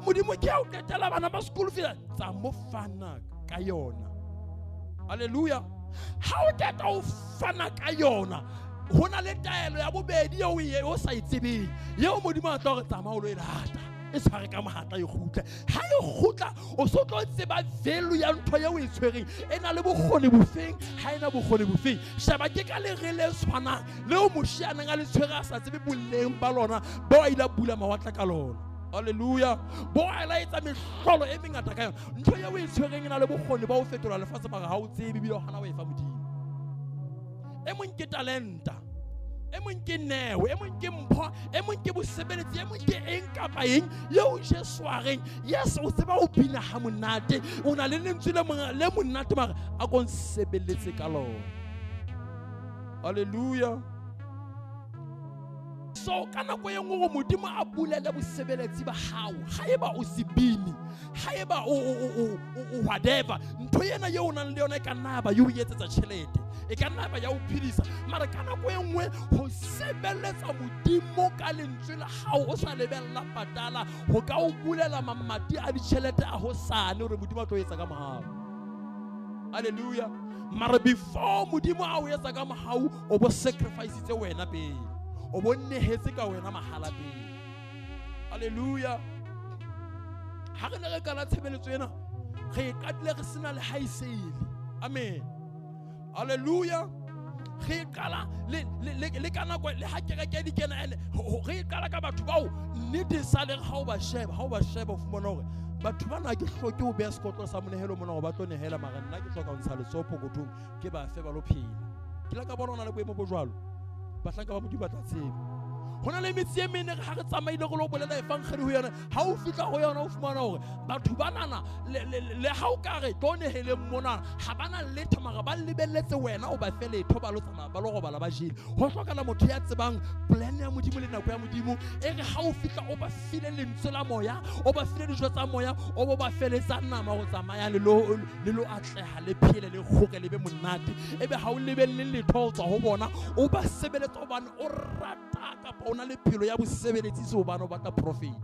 [SPEAKER 1] Modimo ke a o ketela bana ba school fees tsa mo fana ka yona. Hallelujah. Ha o teta o fana ka yona, hona le taelo ya bobedi eo o sa itsebeng, yeo Modimo a tla re tsamaya o lo e lata e tshware ka mohatla e khutla. Ha e khutla o so tlo tseba value ya ntho eo e tshwereng e na le bokgoni bofeng, ha ena bokgoni bofeng. Shaba ke ka le re le tshwanang leo moshianang a le tshwere a sa tsebe boleng ba lona ba wa ila bula mawatla ka lona. Hallelujah. Bo a la etsa mehlolo e mengata ka yona, ntho eo e tshwereng e na le bokgoni ba o fetola lefatshe mara ha o tsebe bile hana o e fa Modimo. e mong ke talenta, e mong ke neo, e mong ke mpho, e mong ke bosebeletsi, e mong ke eng kapa eng yeo Jesu a reng yes o tseba o bina ha monate o na le lentswe le monate mara a ko nsebeletse ka lona. Hallelujah. So ka nako e nngwe modimo a bulele bosebeletsi ba hao haeba o sebini, haeba o whatever ntho ena yeo o nang le yona e ka nna ba yo etsetsa tjhelete, e ka nna ba ya o phedisa, mara ka nako e nngwe ho sebeletsa modimo ka lentswe la hao o sa lebella patala ho ka o bulela mamati a ditjhelete a hosane hore modimo a tlo etsa ka mohau. Hallelujah. Mara before modimo a o etsa ka mohau o bo sacrifice tse wena pele, o bo nnehetse ka wena mahala pele. Hallelujah. Ha re ne re kana tshebeletso ena re katile re sena le haisele. Amen. Hallelujah. Re kala le kana kwa le ha kereke di kena ene re kala ka batho bao nnete sa le ha o ba sheba o fumana hore batho bana ke hloke o beya sekotlo sa monehelo mona go ba tlo nehela mara nna ke hloka ho ntsha letsopo gothong ke ba fe ba lo phela. Ke la ka bona ona le boemo bo jwalo ba tla ka ba modimo ba tla tseba. Hona le metsi e mene ha re tsamaile go lo bolela efangeli ho yona ha o fitla go yona o fumana hore batho banana le ha o ka re tlo neheleng mona ha bana letho mara ba lebelletse wena o ba fe letho ba lo tsamaya ba lo robala ba jele. Ho hlokana motho ya tsebang plan ya modimo le nako ya modimo e re ha o fitla o ba file lentswe la moya, o ba file dijo tsa moya, o bo ba feletsa nama go tsamaya le lo atleha le phele le kgoke le be monate ebe ha o lebelle letho tswa ho bona o ba sebeletsa o bana o rata ka ona le phelo ya bosebeletsi se o bana o batla profit.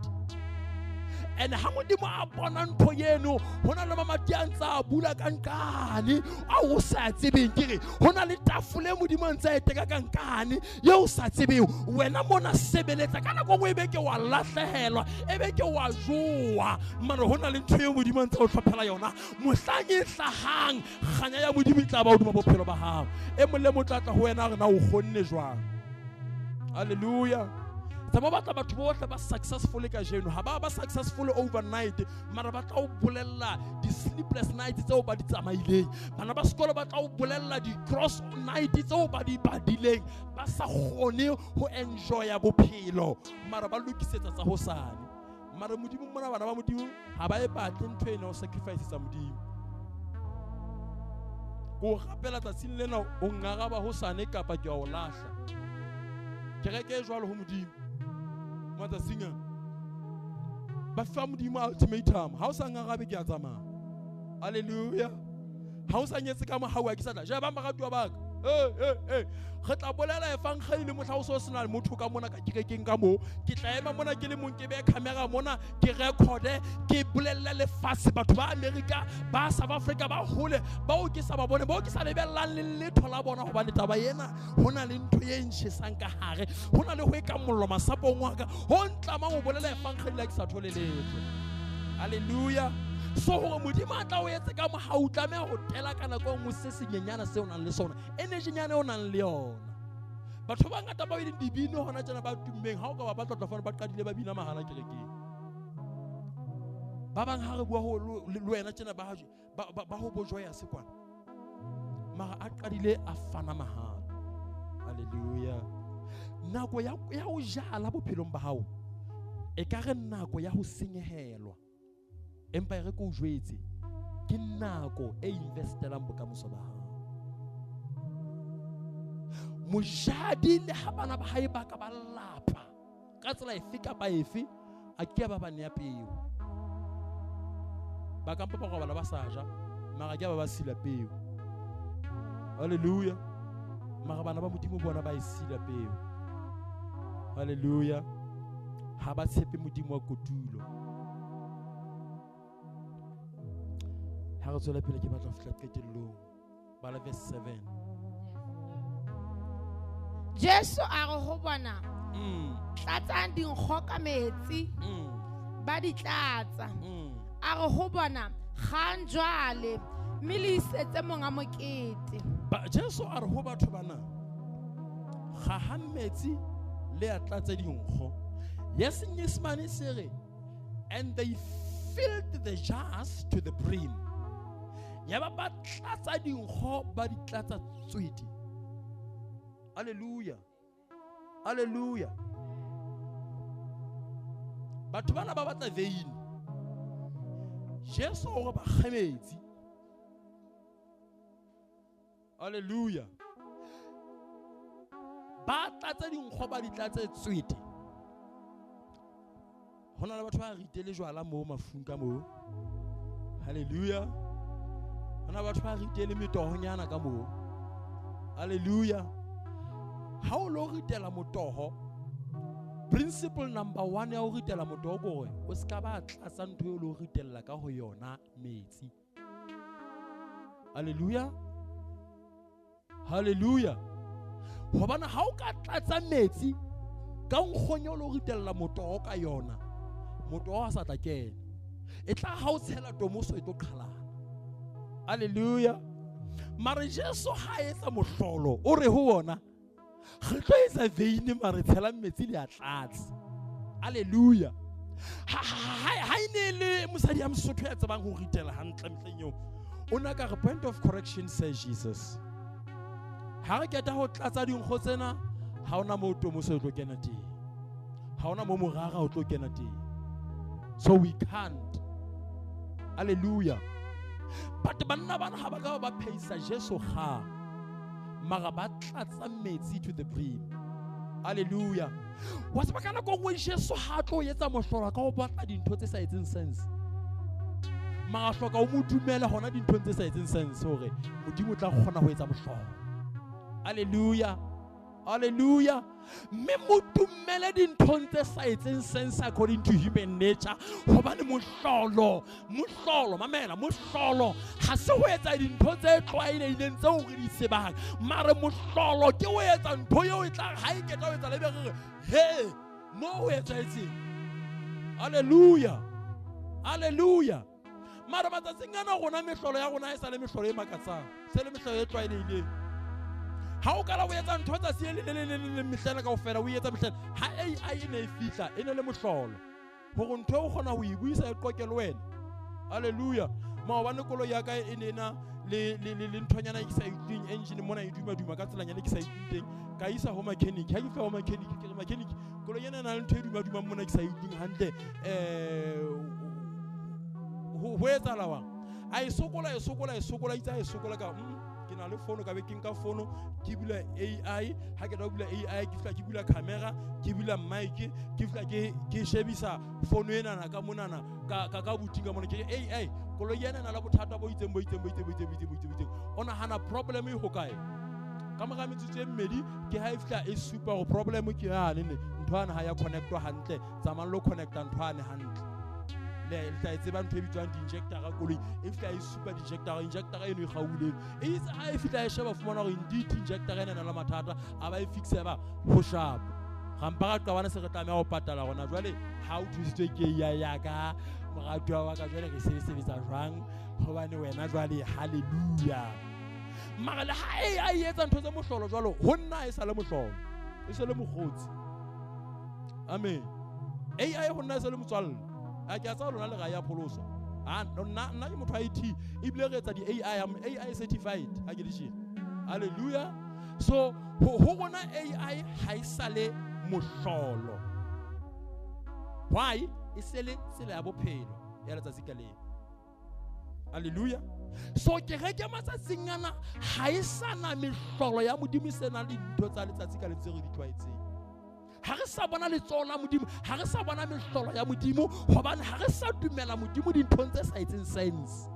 [SPEAKER 1] And ha modimo a bona ntho yeno hona le mamati a ntsa a bula ka nkane a o sa tsebeng kere hona le tafole modimo a ntsa e teka ka nkane ye o sa tsebeng wena mona sebeletsa ka nako go ebe ke wa lahlehelwa ebe ke wa joa mara hona le ntho ye modimo a ntsa o tlhophela yona mohlang e hlahang kganya ya modimo e tla ba hodima bophelo ba hao e mo le motlatla ho wena re na o kgonne jwang. Hallelujah. Taba batla batho bohle ba successful ka jeno ha ba successful overnight mara ba tla o bolella di sleepless nights tseo ba di tsamaileng, bana ba sekolo ba tla o bolella di cross night tseo ba di badileng ba sa kgone ho enjoy bophelo mara ba lokisetsa tsa hosane. Mara modimo mona bana ba modimo ha ba e batle ntho ena o sacrifice tsa modimo go gapela tsatsing lena o ngaraba hosane kapa ke a o lahla kereke jwalo ho modimo matsatsing a ba fa modimo ultimatum ha o sa ngarabe ke a tsamaya. Hallelujah. Ha o sa nyetse ka mohau a ke sa tla ja ba maratwa ba ka re tla bolela efangeli le motla o so sena le motho ka mona ka kerekeng ka mo ke tla ema mona ke le mong ke be camera mona ke recorde ke bolella le fase batho ba America ba South Africa ba hole ba o ke sa ba bone ba o ke sa lebellang le letho la bona hobane taba yena hona le ntho ye ntshesang ka hare hona le ho eka mollo masapong wa ka ho ntlama go bolela efangeli la ke sa thole letho. Hallelujah. So hore modimo a tla o etse ka mohau tlameha ho tela ka nako nngwe se senyenyana se o nang le sona energy nyane o nang le yona. Batho ba ngata ba ile dibino hona tjena ba tummeng ha o ka ba batla tla fana ba qadile ba bina mahala kerekeng ba bang ha re bua ho le wena tjena ba ho bojoya se kwana mara a qadile a fana mahala. Hallelujah. Nako ya ho jala bophelong ba hao e ka re nako ya ho senyehelwa empa re go jwetse ke nako e investelang bokamoso ba hao. Mojadi le ha bana ba hae ba ka ba lapa ka tsela efe kapa efe a ke ba bane ya peo ba ka mpa go bala ba sa ja mara ke ba sila peo. Hallelujah. Mara bana ba modimo bona ba e sila peo. Hallelujah. Ha ba tshepe modimo wa kotulo. Ha re tswela pele ke batla ho fihla qetellong bala verse 7.
[SPEAKER 2] Jesu a re ho bona tlatsang dinkgo ka metsi ba di tlatsa a re ho bona kgang jwale mme le isetse monga mokete.
[SPEAKER 1] Jesu a re ho batho bana ga ha metsi le a tlatsa dinkgo. Yes, Nyesemane se re and they filled the jars to the brim. Ya ba tlatsa dinkgo ba di tlatsa tswedi. Hallelujah. Hallelujah. Batho bana ba batla vein. Jesu o ba kgemetse. Hallelujah. Ba tlatsa dinkgo ba di tlatse tswete. Hona le batho ba ritele jwala mo mafung ka mo. Hallelujah. Hona batho ba ritele metohonyana ka mo. Hallelujah. Ha o lo ritela motoho, principle number 1 ya o ritela motoho gore o ska ba tlasa ntho e lo ritella ka ho yona metsi. Hallelujah. Hallelujah. Hobana ha o ka tlatsa metsi ka nkgonyo lo ritella motoho ka yona, motoho a sa tla kena. E tla ha o tshela tomoso e tlo qhalana. Hallelujah. Mare Jesu ha etsa mohlolo o re ho bona re tlo etsa veine mare tshela metsi le a tlatse. Hallelujah. Ha ine le mosadi ya Mosotho ya tsebang ho ritela hantle mhleng eo. Ona ka re point of correction says Jesus. Ha re keta ho tlatsa dinkgo tsena ha ona mo tomoso o tlo kena teng. Ha ona mo morara o tlo kena teng. So we can't. Hallelujah. But banna bana ha ba ka ba pheisa Jesu ga mara ba tlatsa metsi to the brim. Hallelujah. Wa tseba kana go ngwe Jesu ha tlo etsa mohlolo ka ho batla dintho tse sa etseng sense. Mara hloka o mo dumela hona dintho tse sa etseng sense hore modimo tla kgona ho etsa mohlolo. Hallelujah. Hallelujah. Me mo dumele dintho tse sa etseng sense according to human nature. Hobane mohlolo mamela mohlolo ha se ho etsa dintho tse tlwaelehileng tse o re di sebang. Mare mohlolo ke ho etsa ntho eo e tla ha e keta ho etsa le be he mo ho etsa etseng. Hallelujah. Hallelujah. Mara matsatsing ana rona mehlolo ya rona e sa le mehlolo e makatsang. Se le mehlolo e tlwaelehileng. Ha o kala o etsa ntho tsa se le mehlena kaofela o etsa mehlena ha AI e ne e fihla e ne le mohlolo hore ntho o kgona ho e buisa e qoke le wena. Hallelujah. Maobane kolo ya ka e nena le nthonyana e ke sa itleng engine mona e duma ka tselanyana ke sa itleng teng ka isa ho mechanic ha ke fela ho mechanic ke re mechanic kolo yana na le ntho e duma mona ke sa itleng hantle ho etsa lawa a e sokola itsa e sokola ka ke na le phone ka be ke nka phone ke bula AI ha ke da bula AI ke fihla ke bula camera ke bula mic ke fihla ke shebisa phone ena na ka monana ka butinga mona ke AI kolo yena na la bothata bo itseng ona hana problem e ho kae ka mora metsotso e mmedi ke ha e fihla e super go problem ke yana ne ntho ana ha ya connectwa hantle tsamang lo connecta ntho ane hantle le tla tseba ntho e bitswang di-injector ka koloi e fihla e super injector eno e gauleng e itse ha e fihla e sheba fumana gore indeed injector ena na la mathata a ba e fixe ba ho sharp gampa ka qabana se re tlameha go patala gona jwale ha o thusitswe ke ya ka moratwa wa ka jwale re sebetsa jwang gobane wena jwale hallelujah mara le ha AI etsa ntho tse mohlolo jwalo ho nna e sa le mohlolo e se le mogotsi amen AI ho nna e se le motswalle a ke tsa lona le ga ya pholoso nna ke motho IT e bile re etsa di AI certified ha ke dishi hallelujah so ho bona AI ha isale mohlolo why isele tsela ya bophelo ya letsatsi ka le hallelujah so ke reke matsatsing ana ha isana mehlolo ya modimo sena le ntho tsa letsatsi ka le tse re di twaetseng ha re sa bona letsoho la modimo ha re sa bona mehlolo ya modimo hobane ha re sa dumela modimo dinthong tse sa etseng sense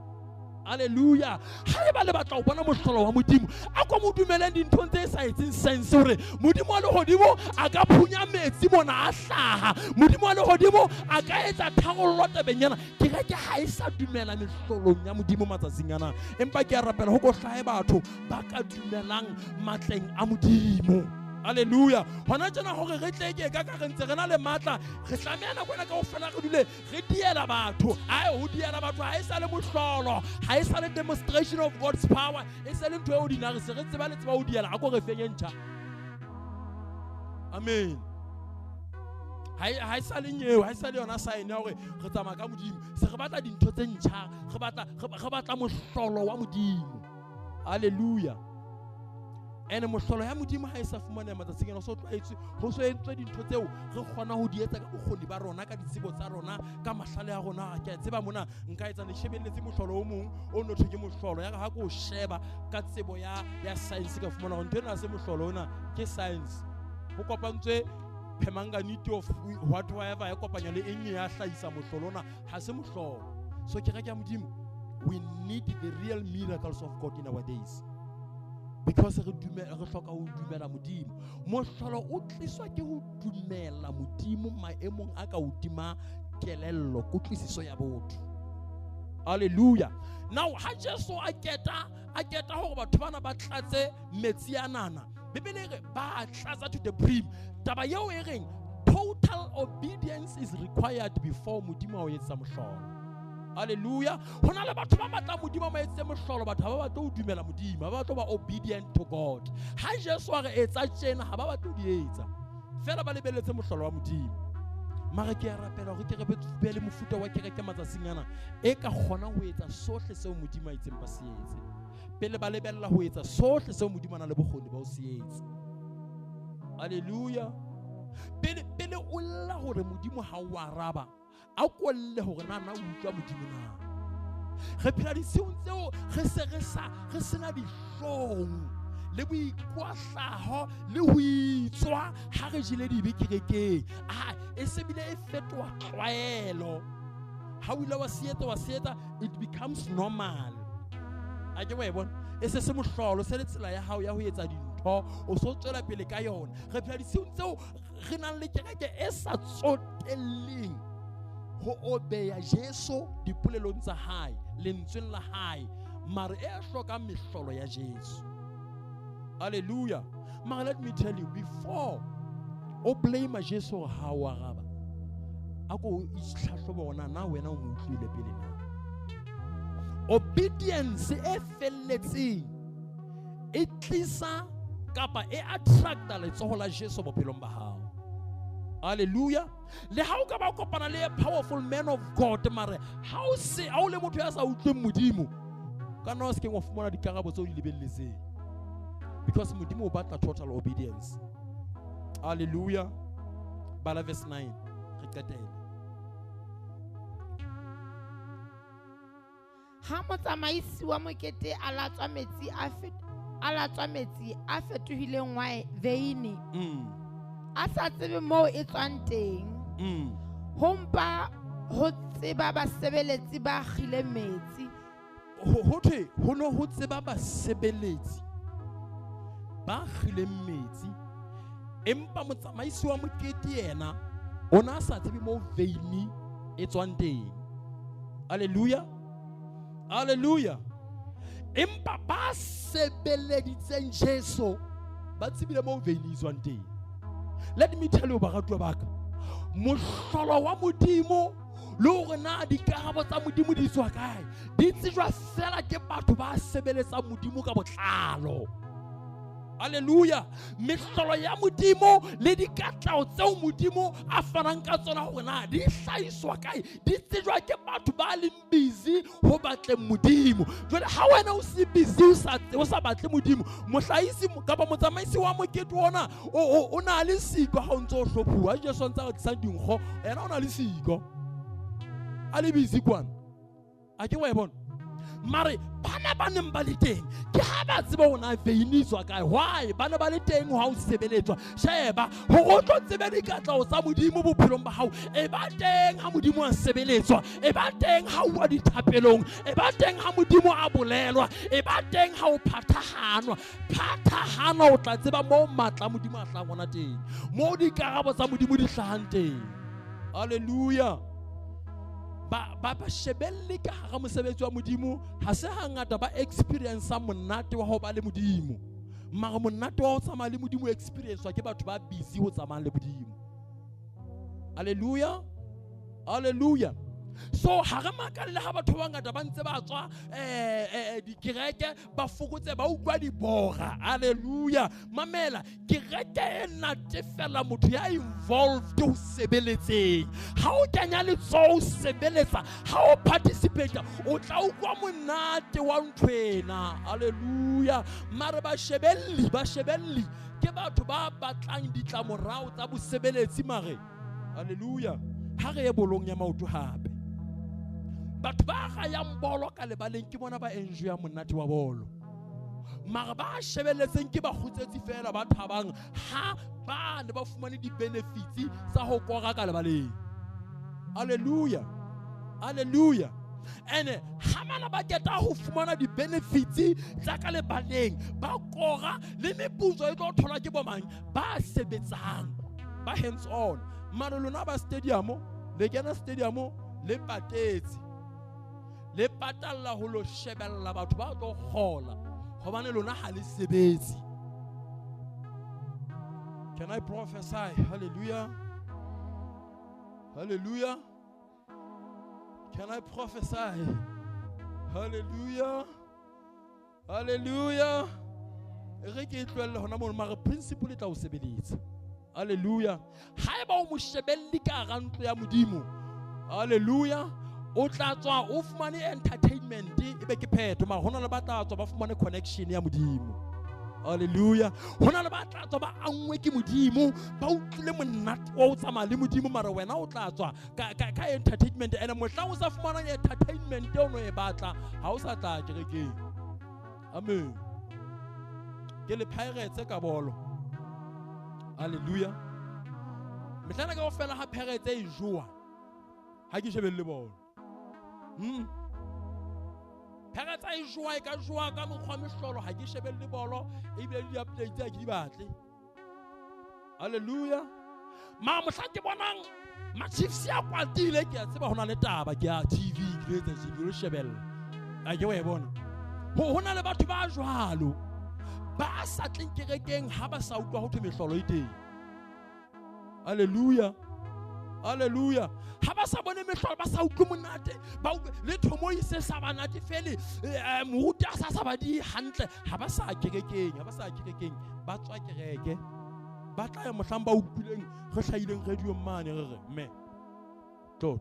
[SPEAKER 1] hallelujah ha e ba le batla ho bona mohlolo wa modimo a ko mo dumeleng dinthong tse sa etseng sense hore modimo wa lehodimo a ka phunya metsi mona a hlaha modimo wa lehodimo a ka etsa tharollo tabenyana ke re ke ha e sa dumela mehlolong ya modimo matsatsing ana empa ke a rapela ho go hlahe batho ba ka dumelang matleng a modimo. Hallelujah. Hona tjena hore re tleke ka re ntse re na le matla re tlameha na kwena kaofela re dule re diela batho ho diela batho ha e sa le mohlolo ha e sa le demonstration of God's power e sa le ntho e ordinary se re tseba le tseba ho diela a ko re fenye ntjha amen ha e sa le nyeo ha e sa le yona sign ya hore re tsamaya ka modimo se re batla dintho tse ntjha re batla mohlolo wa modimo hallelujah ene mohlolo ya modimo ha e sa fumana matsatsing ana so tlwaetse ho so entswe dintho tseo re kgona ho di etsa ka bokgoni ba rona ka ditsebo tsa rona ka mahlale ya rona ke a tseba mona nka etsa le shebelletse mohlolo o mong o no thwe ke mohlolo ya ha ko sheba ka tsebo ya science ka fumana ntwe na se mohlolo ona ke science ho kopantswe permanganate of whatever ya kopanya le eng ya hlahisa mohlolo ona ha se mohlolo so ke reka modimo we need the real miracles of God in our days. Because re hloka ho dumela modimo. Mohlolo o tliswa ke ho dumela modimo maemong a ka hodima kelello kutlwisiso ya botho. Hallelujah. Now ha Jesu a keta hore batho bana ba tlatse metsi anana. Bibele re ba tlatsa to the brim. Taba yeo e reng total obedience is required before modimo o etsa mohlolo. Hallelujah. Hona le batho ba batla modimo ma etse mohlolo batho ba batla ho dumela modimo ba batla ba obedient to God. Ha Jesu a re etsa tjena ha ba batla di etsa. Fela ba lebeletse mohlolo wa modimo. Mara ke a rapela hore ke re be le mofuta wa kereke matsatsing ana e ka kgona ho etsa sohle seo modimo a itseng ba se etse. Pele ba lebella ho etsa sohle seo modimo ana le bokgoni ba ho se etse. Hallelujah. Pele o lla hore modimo ha o araba a kolle hore na o utlwa modimo na. Re phela ditsong tseo re sena dihlong le boikwahlaho le ho itswa ha re jile dibe kerekeng e se bile e fetoha tlwaelo. Ha o ile wa sieta it becomes normal. A ke wa e bona e se mohlolo se le tsela ya hao ya ho etsa dintho o so tswela pele ka yona. Re phela ditsong tseo re nang le kereke e sa tsotelleng ho obeya Jesu dipolelong tsa hae lentsweng la hae mare e hloka mehlolo ya Jesu. Hallelujah. Mara let me tell you, before o blame Jesu ha wa raba ako ihlahloba ona na wena o mo utlwile pele na. Obedience e felletseng e tlisa kapa e attracta letsoho la Jesu bophelong ba hao. Hallelujah. Le ha o ka ba kopana le a powerful man of God mare ha o se a o le motho ya sa utlweng modimo ka no se ke mo fumana dikarabo tse o di lebelletseng. Because modimo o batla total obedience. Hallelujah. Bala verse 9 re qetele.
[SPEAKER 2] Ha motsamaisi wa mokete a latswa metsi a fetohileng waene a sa tsebe moo e tswang teng ho mpa ho tseba basebeletsi ba khile metsi
[SPEAKER 1] ho thwe ho no ho tseba basebeletsi ba khile metsi empa motsamaisi wa mokete yena ona sa tsebe moo veini e tswang teng. Hallelujah. Hallelujah. Empa ba sebeleditseng Jesu ba tsebile moo veini e tswang teng. Let me tell you baratwa baka mohlolo wa modimo le hore na dikarabo tsa modimo di tswa kae di tsejwa fela ke batho ba sebeletsa modimo ka botlalo. Hallelujah. Mehlolo ya modimo le dikatlao tseo modimo a fanang ka tsona hore na di hlahiswa kae di tsejwa ke batho ba leng busy ho batleng modimo. Jwale ha wena o se busy o sa batle modimo mohlahisi kapa motsamaisi wa mokete ona o na le siko ha o ntse o hlophuwa Jesu ntse a tsa dinkgo ena o na le siko a le busy kwana a ke wa e bona. Mare bana ba neng ba le teng ke ha ba tseba ona veini tswa kae. Why bana ba le teng ha o sebeletswa sheba ho go tlo tsebe dikatlao tsa modimo bophelong ba hao e ba teng ha modimo a sebeletswa e ba teng ha o wa dithapelong e ba teng ha modimo a bolelwa e ba teng ha o phathahana o tla tseba mo matla modimo a hlahang ona teng mo dikarabo tsa modimo di hlahang teng. Hallelujah. Ba shebelle ka hara mosebetsi wa modimo ha se hangata ba experience monate wa ho ba le modimo mara monate wa ho tsamaya le modimo experience wa ke batho ba busy ho tsamaya le modimo. Hallelujah. Hallelujah. So ha re makalle ha batho ba ngata ba ntse ba tswa dikereke ba fokotse ba utlwa dibora. Hallelujah. Mamela, kereke e natefela motho ya involved ho sebeletseng. Ha o kenya letsoho ho sebeletsa, ha o participate, o tla utlwa monate wa nthwena. Hallelujah. Mare ba shebelli ke batho ba batlang ditlamorao tsa bosebeletsi mare. Hallelujah. Ha re ye bolong ya maoto hape. Batho ba gayang bolo ka lebaleng ke bona ba enjoy monate wa bolo. Mara ba shebelletseng ke ba kgutsetsi fela ba thabang ha ba ne ba fumane di benefits tsa ho kora ka lebaleng. Hallelujah. Hallelujah. Ene ha mana ba keta ho fumana di benefits tsa ka lebaleng ba kora le meputso e tlo thola ke bomang ba sebetsang ba hands on. Mara lona ba stadium le kena stadium le patetse le patalla ho lo shebella batho ba tlo khola hobane lona ha le sebetsi. Can I prophesy? Hallelujah. Hallelujah. Can I prophesy? Hallelujah. Hallelujah. Re ke tlwelle hona mo mara principle tla o sebeletsa. Hallelujah. Ha eba o mo shebelli ka rantlo ya modimo. Hallelujah. O tla tswa o fumane entertainment e be ke phetho mara hona le ba tla tswa ba fumane connection ya modimo. Hallelujah. Hona le ba tla tswa ba angwe ke modimo ba utlile monate wa o tsamaya le modimo mara wena o tla tswa ka entertainment ene mohla o sa fumana entertainment e o no e batla ha o sa tla kerekeng. Amen. Ke le pirates ka bolo. Hallelujah. Mehlana ka ofela ha pirates e joa ha ke shebelle bolo. Pirates e joa e ka joa ka mokgwa mehlolo ha ke shebelle bolo e bile di update tsa ke di batle. Hallelujah. Ma mohla ke bonang ma Chiefs ya kwatile ke a tseba hona le taba ke ya TV ke letsa le shebella. A ke we bona. Hona le batho ba jwalo. Ba sa tleng kerekeng ha ba sa utlwa ho thwe mehlolo e teng. Hallelujah. Hallelujah. Ha ba sa bone mehlolo ba sa utlwe monate ba le thomo e se sa banate fele moruta sa ba di hantle ha ba sa kerekeng ba tswa kereke ba tla ya mohlang ba utlwileng re hlahileng radio mane re mme tlo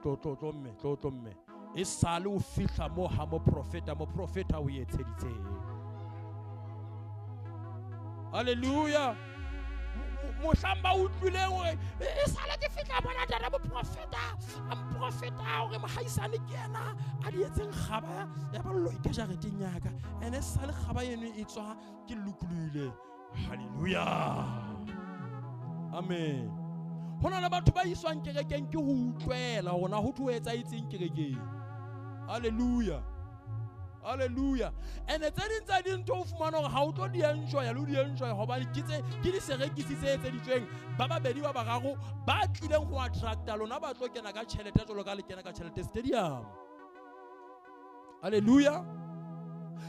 [SPEAKER 1] mme e sale o fihla mo ha mo profeta o etseditse. Hallelujah. Mohlamba utlwile hore e sale ke fihla bona taba mo profeta hore mohaisane ke yena a di etseng khaba ya ballo ke jareteng yaka ene sale khaba yeno e tswa ke lukulule. Hallelujah. Amen. Hona le batho ba iswang kerekeng ke ho utlwela hona ho thu etsa itseng kerekeng. Hallelujah. Hallelujah. And it's anything to fumana hore ha o tlo di enjoy lo di enjoy hobane ke di serekisi tse etseditsweng ba babedi ba bararo ba tlileng ho attracta lona ba tlo kena ka tšhelete tlo ka le kena ka tšhelete stadium. Hallelujah.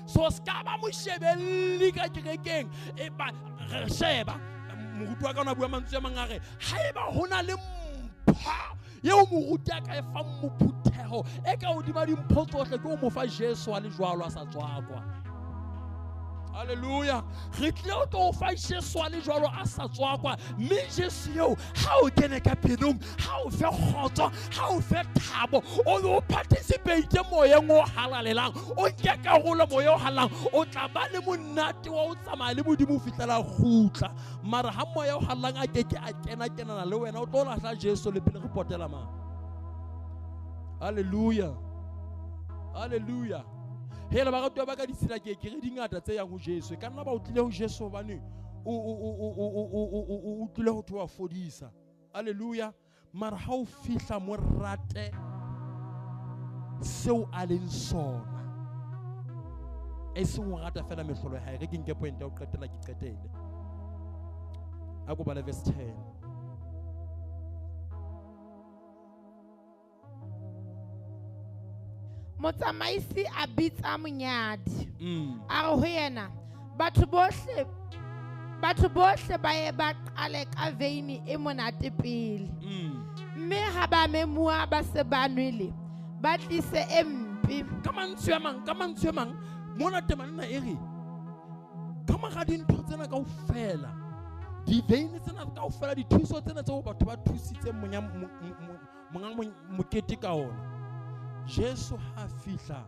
[SPEAKER 1] So ska ba mo shebelli ka kerekeng e ba re sheba moruti wa ka ona bua mantswe a mangare ha eba hona le mpha yeo moruti a ka e fa mophutheho e ka hodima dimpho tsohle ke o mo fa Jesu a le jwalo a sa tswakwa. Hallelujah. Re tlile o fa Jesu a le jwalo a sa tswakwa mme Jesu eo ha o kene ka penong ha o fe kgotso ha o fe thabo o participate moyeng o halalelang o nke karolo moyeng o halalang o tla ba le monate wa o tsamaya le modimo fihlela khutla mara ha moya o halalang a keke a kenana le wena o tlo lahla Jesu le pele re potela ma. Hallelujah. Hallelujah. Hela ba ratwa ba ka ditsela ke re dingata tse yang ho Jesu ka nna ba o tlile ho Jesu hobane o tlile ho thoa fodisa. Hallelujah. Mara ha o fihla mo rate seo a leng sona e se mo rata fela mehlolo ya hae re ke nke point ya o qetela ke qetele a go bala verse 10.
[SPEAKER 2] Motsamaisi a bitsa monyadi a re ho yena batho bohle ba ye ba qale ka veini e monate pele mme ha ba memua ba se ba nwele ba tlise e mpe.
[SPEAKER 1] Ka mantswe a mang mona temanna e re ka maga dintho tsena kaofela di-veine tsena kaofela dithuso tsena tseo batho ba thusitseng monga mokete ka ona, Jesu ha fihla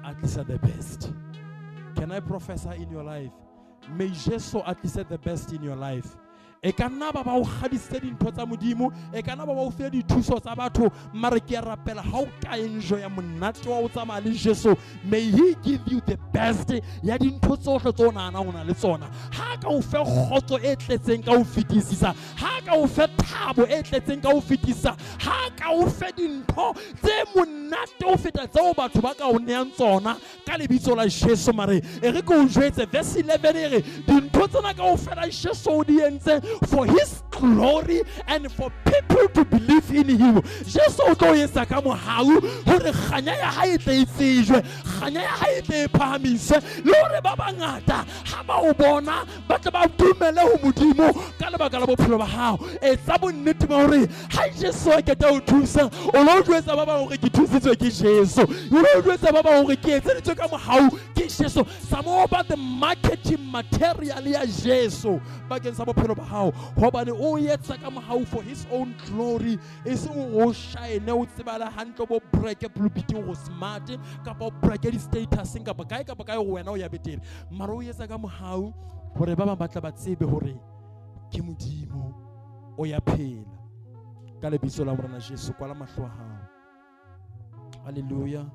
[SPEAKER 1] a tlisa the best. Can I prophesy in your life? May Jesu at least the best in your life. E ka nna ba o gadisitse dintho tsa modimo, e ka nna ba o file dithuso tsa batho, mare ke a rapela ha o ka enjoy ya monate wa o tsamaya le Jesu. May he give you the best ya dintho tsohle tse o nahana o na le tsona. Ha ka o fe kgotso e tletseng ka o fetisisa, ha ka o fe thabo e tletseng ka o fetisisa, ha ka o fe dintho tse monate o feta tseo batho ba ka o neang tsona ka lebitso la Jesu. Mare e re ke o jwetse verse 11 e re dintho tsena kaofela Jesu o di entse for his glory and for people to believe in him. Jesu o tlo etsa ka mohau hore kganya ya hae tle itsejwe, kganya ya hae tle phahamiswe, le hore ba bangata ha ba o bona ba tla ba dumele ho modimo ka lebaka la bophelo ba hao. Etsa bonnete ba hore ha Jesu a keta o thusa, o lo jwetsa ba bang hore ke thusitswe ke Jesu, o lo jwetsa ba bang hore ke etseditswe ka mohau ke Jesu. Some about the marketing material ya Jesu bakeng sa bophelo ba hao, hobane o etsa ka mohau for his own glory. E se o shine o tsebala hantle bo breke pulpit o smart kapa o breke di status kapa kae wena o ya betere, mara o etsa ka mohau hore ba bang ba tla ba tsebe hore ke modimo o ya phela ka lebitso la morena Jesu. Kwala mahlo a hao. Hallelujah.